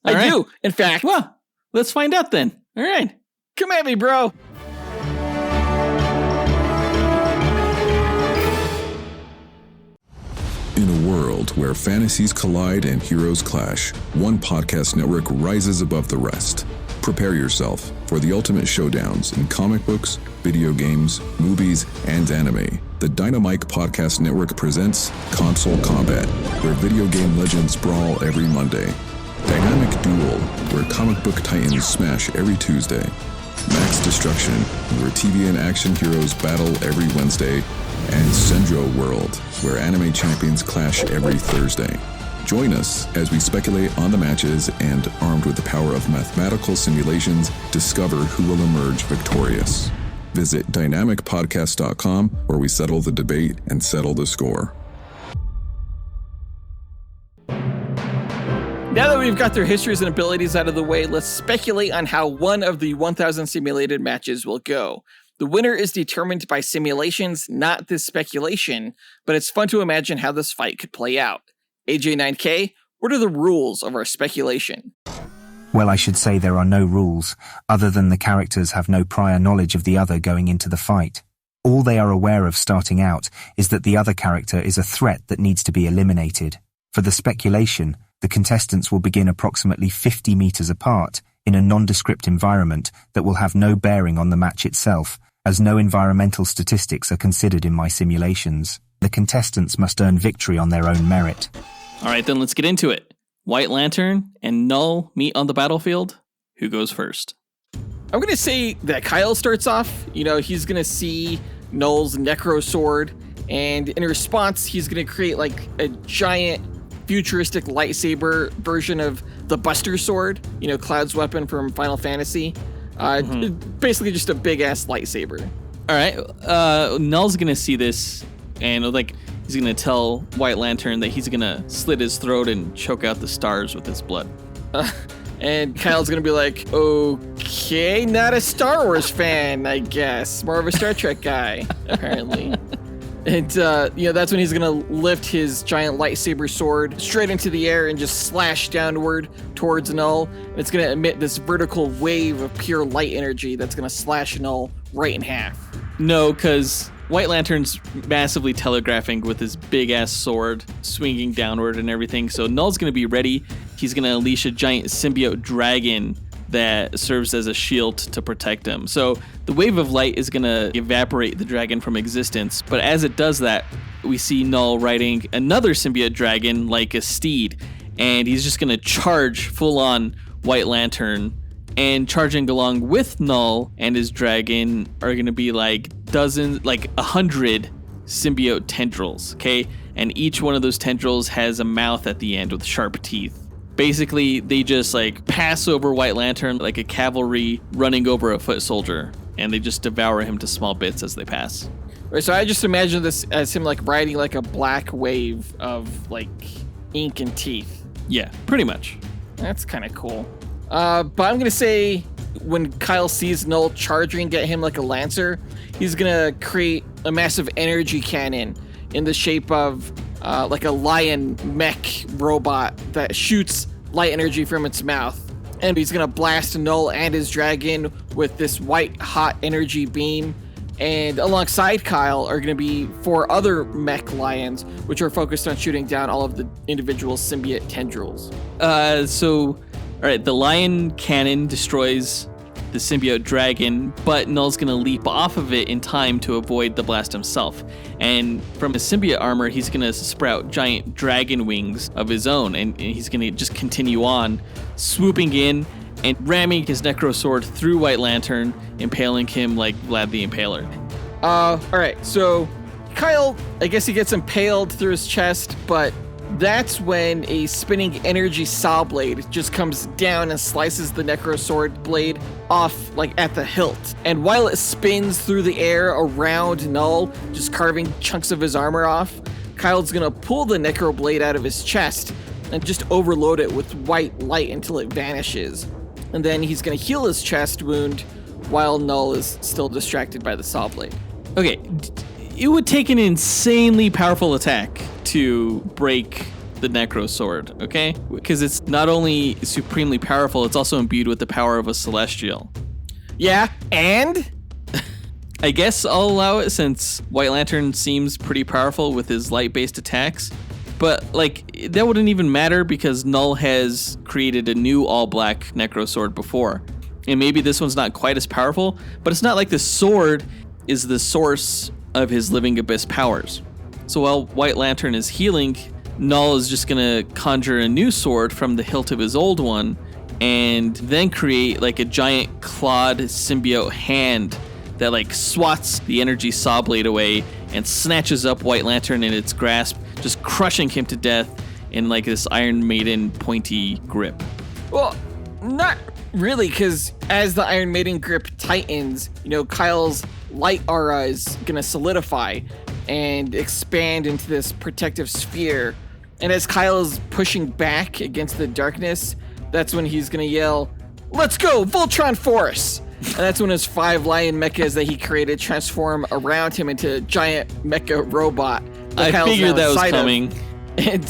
I do, in fact. Well, let's find out then. All right. Come at me, bro. In a world where fantasies collide and heroes clash, one podcast network rises above the rest. Prepare yourself for the ultimate showdowns in comic books, video games, movies, and anime. The Dynamite Podcast Network presents Console Combat, where video game legends brawl every Monday. Dynamic Duel, where comic book titans smash every Tuesday. Max Destruction, where TV and action heroes battle every Wednesday. And Sendro World, where anime champions clash every Thursday. Join us as we speculate on the matches and, armed with the power of mathematical simulations, discover who will emerge victorious. Visit dynamicpodcast.com, where we settle the debate and settle the score. Now that we've got their histories and abilities out of the way, let's speculate on how one of the 1,000 simulated matches will go. The winner is determined by simulations, not this speculation, but it's fun to imagine how this fight could play out. AJ9K, what are the rules of our speculation? Well, I should say there are no rules, other than the characters have no prior knowledge of the other going into the fight. All they are aware of starting out is that the other character is a threat that needs to be eliminated. For the speculation, the contestants will begin approximately 50 meters apart in a nondescript environment that will have no bearing on the match itself, as no environmental statistics are considered in my simulations. The contestants must earn victory on their own merit. All right, then let's get into it. White Lantern and Knull meet on the battlefield. Who goes first? I'm going to say that Kyle starts off. You know, he's going to see Knull's Necro Sword, and in response, he's going to create like a giant futuristic lightsaber version of the Buster Sword, you know, Cloud's weapon from Final Fantasy. Basically just a big-ass lightsaber. All right, Knull's going to see this, and like he's going to tell White Lantern that he's going to slit his throat and choke out the stars with his blood. And Kyle's going to be like, okay, not a Star Wars fan, I guess. More of a Star Trek guy, apparently. And, you know, that's when he's going to lift his giant lightsaber sword straight into the air and just slash downward towards Knull. And it's going to emit this vertical wave of pure light energy that's going to slash Knull right in half. No, because White Lantern's massively telegraphing with his big-ass sword, swinging downward and everything. So Knull's going to be ready. He's going to unleash a giant symbiote dragon that serves as a shield to protect him. So the wave of light is going to evaporate the dragon from existence. But as it does that, we see Knull riding another symbiote dragon like a steed. And he's just going to charge full-on White Lantern. And charging along with Knull and his dragon are going to be like 100 symbiote tendrils, okay? And each one of those tendrils has a mouth at the end with sharp teeth. Basically, they just like pass over White Lantern like a cavalry running over a foot soldier. and they just devour him to small bits as they pass. Right, so I just imagine this as him like riding like a black wave of like ink and teeth. Yeah, pretty much. That's kind of cool. But I'm gonna say when Kyle sees Knull charging at him like a lancer, he's gonna create a massive energy cannon in the shape of like a lion mech robot that shoots light energy from its mouth. And he's gonna blast Knull and his dragon with this white hot energy beam. And alongside Kyle are gonna be 4 other mech lions, which are focused on shooting down all of the individual symbiote tendrils. All right, the lion cannon destroys the symbiote dragon, but Knull's gonna leap off of it in time to avoid the blast himself. And from his symbiote armor, he's gonna sprout giant dragon wings of his own, and he's gonna just continue on, swooping in and ramming his necro sword through White Lantern, impaling him like Vlad the Impaler. All right, so Kyle, I guess he gets impaled through his chest, but that's when a spinning energy saw blade just comes down and slices the necro sword blade off like at the hilt. And while it spins through the air around Knull, just carving chunks of his armor off, Kyle's gonna pull the necro blade out of his chest and just overload it with white light until it vanishes. And then he's gonna heal his chest wound while Knull is still distracted by the saw blade. Okay, it would take an insanely powerful attack to break the necro sword, okay? Because it's not only supremely powerful, it's also imbued with the power of a celestial. Yeah, and? I guess I'll allow it since White Lantern seems pretty powerful with his light-based attacks. But, like, that wouldn't even matter because Knull has created a new all-black necro sword before. And maybe this one's not quite as powerful, but it's not like the sword is the source of his Living Abyss powers. So while White Lantern is healing, Knull is just gonna conjure a new sword from the hilt of his old one and then create like a giant clawed symbiote hand that like swats the energy saw blade away and snatches up White Lantern in its grasp, just crushing him to death in like this Iron Maiden pointy grip. Well, not really, because as the Iron Maiden grip tightens, Kyle's light aura is gonna solidify and expand into this protective sphere. And as Kyle is pushing back against the darkness, that's when he's gonna yell, "Let's go, Voltron Force!" And that's when his 5 lion mechas that he created transform around him into a giant mecha robot. I figured that was coming. And,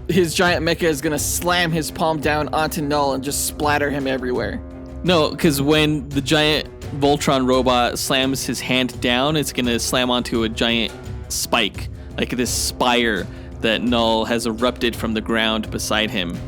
his giant mecha is gonna slam his palm down onto Knull and just splatter him everywhere. No, because when the giant Voltron robot slams his hand down, it's going to slam onto a giant spike, like this spire that Knull has erupted from the ground beside him.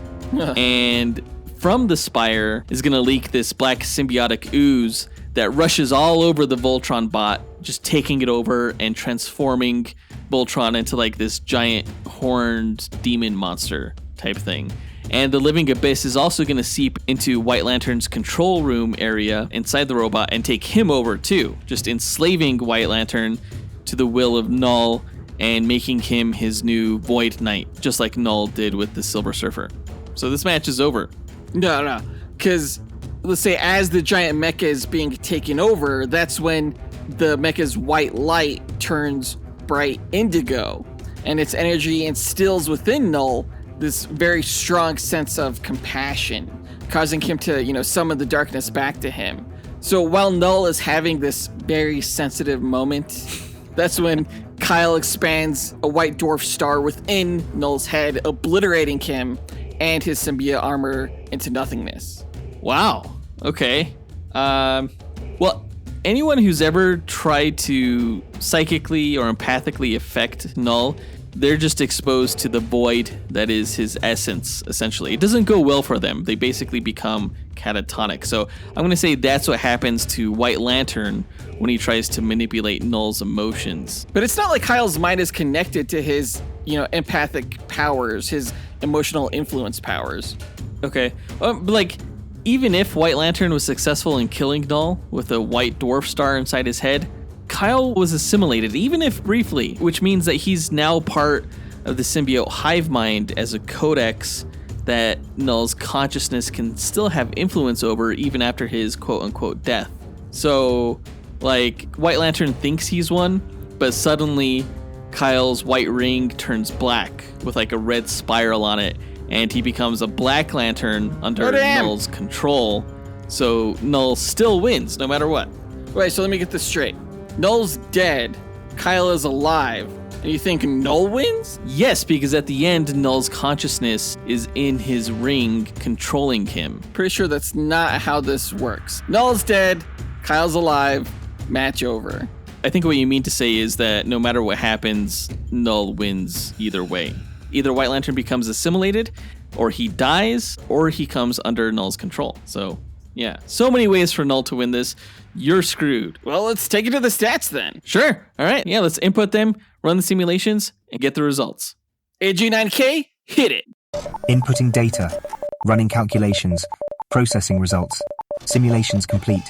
And from the spire is going to leak this black symbiotic ooze that rushes all over the Voltron bot, just taking it over and transforming Voltron into like this giant horned demon monster type thing. And the Living Abyss is also going to seep into White Lantern's control room area inside the robot and take him over too, just enslaving White Lantern to the will of Knull and making him his new Void Knight, just like Knull did with the Silver Surfer. So this match is over. No, because let's say as the giant mecha is being taken over, that's when the mecha's white light turns bright indigo, and its energy instills within Knull this very strong sense of compassion, causing him to, summon the darkness back to him. So while Knull is having this very sensitive moment, that's when Kyle expands a white dwarf star within Knull's head, obliterating him and his symbiote armor into nothingness. Wow. Okay. Well, anyone who's ever tried to psychically or empathically affect Knull, they're just exposed to the void that is his essence, essentially. It doesn't go well for them. They basically become catatonic. So I'm going to say that's what happens to White Lantern when he tries to manipulate Knull's emotions. But it's not like Kyle's mind is connected to his, empathic powers, his emotional influence powers. Okay. But like, even if White Lantern was successful in killing Knull with a white dwarf star inside his head, Kyle was assimilated, even if briefly, which means that he's now part of the symbiote hive mind as a codex that Knull's consciousness can still have influence over even after his quote-unquote death. So, like, White Lantern thinks he's won, but suddenly Kyle's white ring turns black with like a red spiral on it, and he becomes a Black Lantern under Knull's control. So Knull still wins no matter what. Wait, so let me get this straight. Knull's dead, Kyle is alive, and you think Knull wins? Yes, because at the end, Knull's consciousness is in his ring, controlling him. Pretty sure that's not how this works. Knull's dead, Kyle's alive, match over. I think what you mean to say is that no matter what happens, Knull wins either way. Either White Lantern becomes assimilated, or he dies, or he comes under Knull's control. So, yeah. So many ways for Knull to win this. You're screwed. Well, let's take it to the stats then. Sure. All right. Yeah, let's input them, run the simulations, and get the results. AG9K, hit it. Inputting data, running calculations, processing results, simulations complete.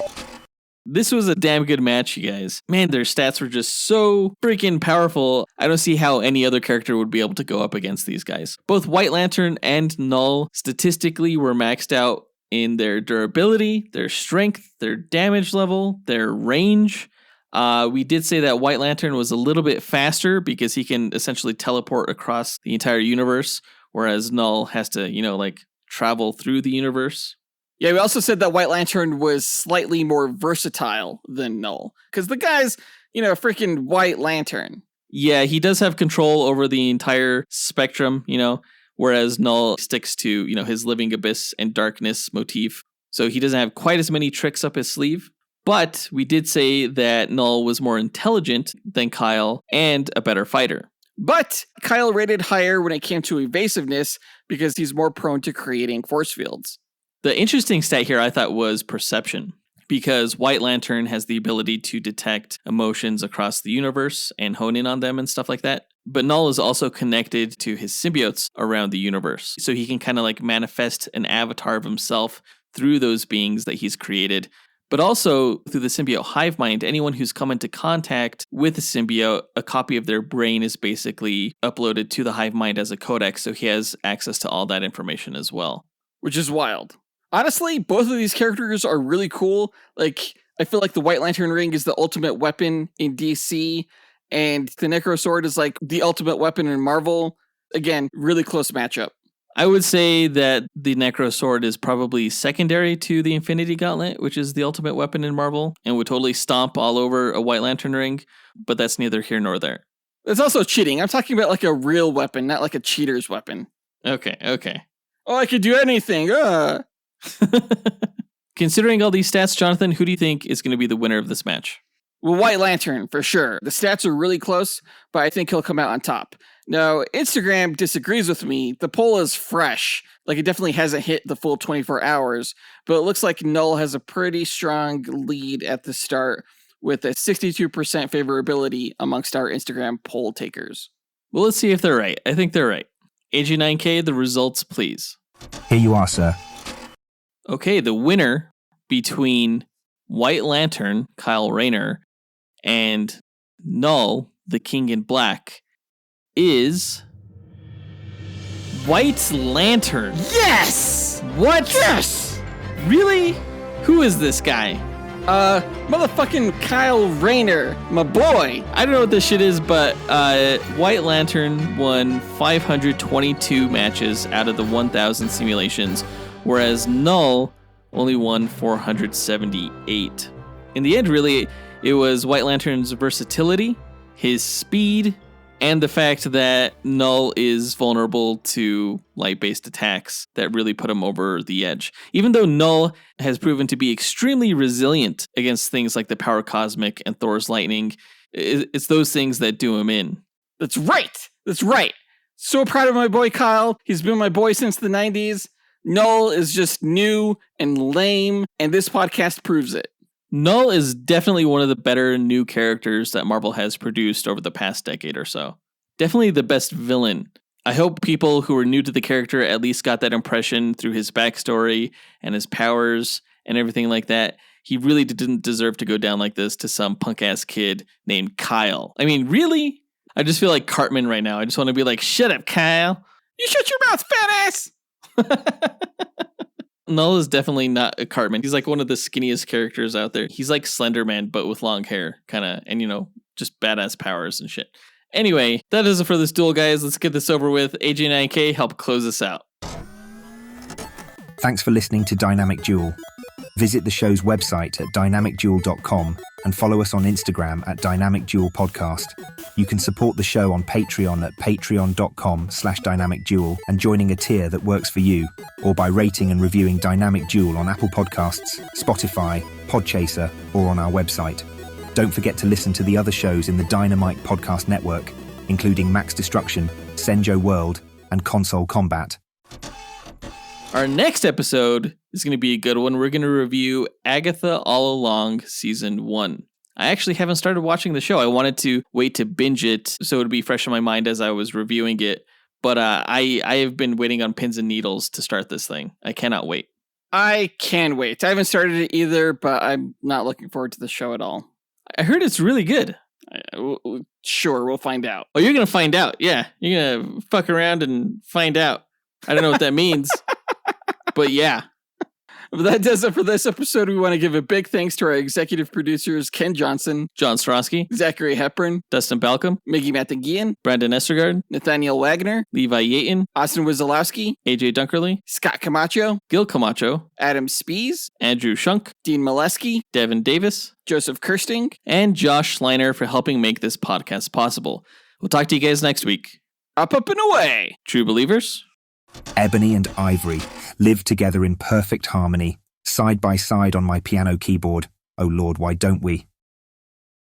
This was a damn good match, you guys. Man, their stats were just so freaking powerful. I don't see how any other character would be able to go up against these guys. Both White Lantern and Knull statistically were maxed out in their durability, their strength, their damage level, their range. We did say that White Lantern was a little bit faster because he can essentially teleport across the entire universe, whereas Knull has to, travel through the universe. Yeah, we also said that White Lantern was slightly more versatile than Knull. Because the guy's, freaking White Lantern. Yeah, he does have control over the entire spectrum, whereas Knull sticks to, his living abyss and darkness motif. So he doesn't have quite as many tricks up his sleeve. But we did say that Knull was more intelligent than Kyle and a better fighter. But Kyle rated higher when it came to evasiveness because he's more prone to creating force fields. The interesting stat here I thought was perception, because White Lantern has the ability to detect emotions across the universe and hone in on them and stuff like that. But Knull is also connected to his symbiotes around the universe, so he can kind of manifest an avatar of himself through those beings that he's created. But also through the symbiote hive mind, anyone who's come into contact with a symbiote, a copy of their brain is basically uploaded to the hive mind as a codex, so he has access to all that information as well. Which is wild. Honestly, both of these characters are really cool. I feel like the White Lantern ring is the ultimate weapon in DC, and the Necro Sword is the ultimate weapon in Marvel. Again, really close matchup. I would say that the Necro Sword is probably secondary to the Infinity Gauntlet, which is the ultimate weapon in Marvel, and would totally stomp all over a White Lantern ring, but that's neither here nor there. It's also cheating. I'm talking about a real weapon, not a cheater's weapon. Okay. Oh, I could do anything. Considering all these stats, Jonathan, who do you think is going to be the winner of this match? Well, White Lantern, for sure. The stats are really close, but I think he'll come out on top. Now, Instagram disagrees with me. The poll is fresh. It definitely hasn't hit the full 24 hours, but it looks like Knull has a pretty strong lead at the start with a 62% favorability amongst our Instagram poll takers. Well, let's see if they're right. I think they're right. AG9K, the results, please. Here you are, sir. Okay, the winner between White Lantern, Kyle Rayner, and Knull, the King in Black, is White Lantern. Yes! What? Yes! Really? Who is this guy? Motherfucking Kyle Rayner, my boy. I don't know what this shit is, but White Lantern won 522 matches out of the 1,000 simulations, whereas Knull only won 478. In the end, really, it was White Lantern's versatility, his speed, and the fact that Knull is vulnerable to light-based attacks that really put him over the edge. Even though Knull has proven to be extremely resilient against things like the Power Cosmic and Thor's Lightning, it's those things that do him in. That's right. So proud of my boy Kyle. He's been my boy since the 90s. Knull is just new and lame, and this podcast proves it. Knull is definitely one of the better new characters that Marvel has produced over the past decade or so. Definitely the best villain. I hope people who are new to the character at least got that impression through his backstory and his powers and everything like that. He really didn't deserve to go down like this to some punk-ass kid named Kyle. I mean, really? I just feel like Cartman right now. I just want to be like, shut up, Kyle. You shut your mouth, fat ass! Knull is definitely not a Cartman. He's like one of the skinniest characters out there. He's like Slenderman, but with long hair, kind of, and just badass powers and shit. Anyway, that is it for this duel, guys. Let's get this over with. AJ9K, help close us out. Thanks for listening to Dynamic Duel. Visit the show's website at dynamicduel.com and follow us on Instagram at Dynamic Duel Podcast. You can support the show on Patreon at patreon.com/dynamicduel and joining a tier that works for you, or by rating and reviewing Dynamic Duel on Apple Podcasts, Spotify, Podchaser, or on our website. Don't forget to listen to the other shows in the Dynamite Podcast Network, including Max Destruction, Senjo World, and Console Combat. Our next episode is going to be a good one. We're going to review Agatha All Along Season 1. I actually haven't started watching the show. I wanted to wait to binge it so it would be fresh in my mind as I was reviewing it. But I have been waiting on pins and needles to start this thing. I cannot wait. I can wait. I haven't started it either, but I'm not looking forward to the show at all. I heard it's really good. Sure, we'll find out. Oh, you're going to find out. Yeah, you're going to fuck around and find out. I don't know what that means. But yeah. But that does it for this episode. We want to give a big thanks to our executive producers, Ken Johnson, John Starosky, Zachary Hepburn, Dustyn Balcom, Miggy Matanguihan, Brandon Estergard, Nathaniel Wagner, Levi Yeaton, Austin Wesolowski, AJ Dunkerley, Scott Camacho, Gil Camacho, Adam Speas, Andrew Schunk, Dean Maleski, Devin Davis, Joseph Kersting, and Josh Schleiner for helping make this podcast possible. We'll talk to you guys next week. Up and away. True believers. Ebony and Ivory live together in perfect harmony, side by side on my piano keyboard. Oh Lord, why don't we?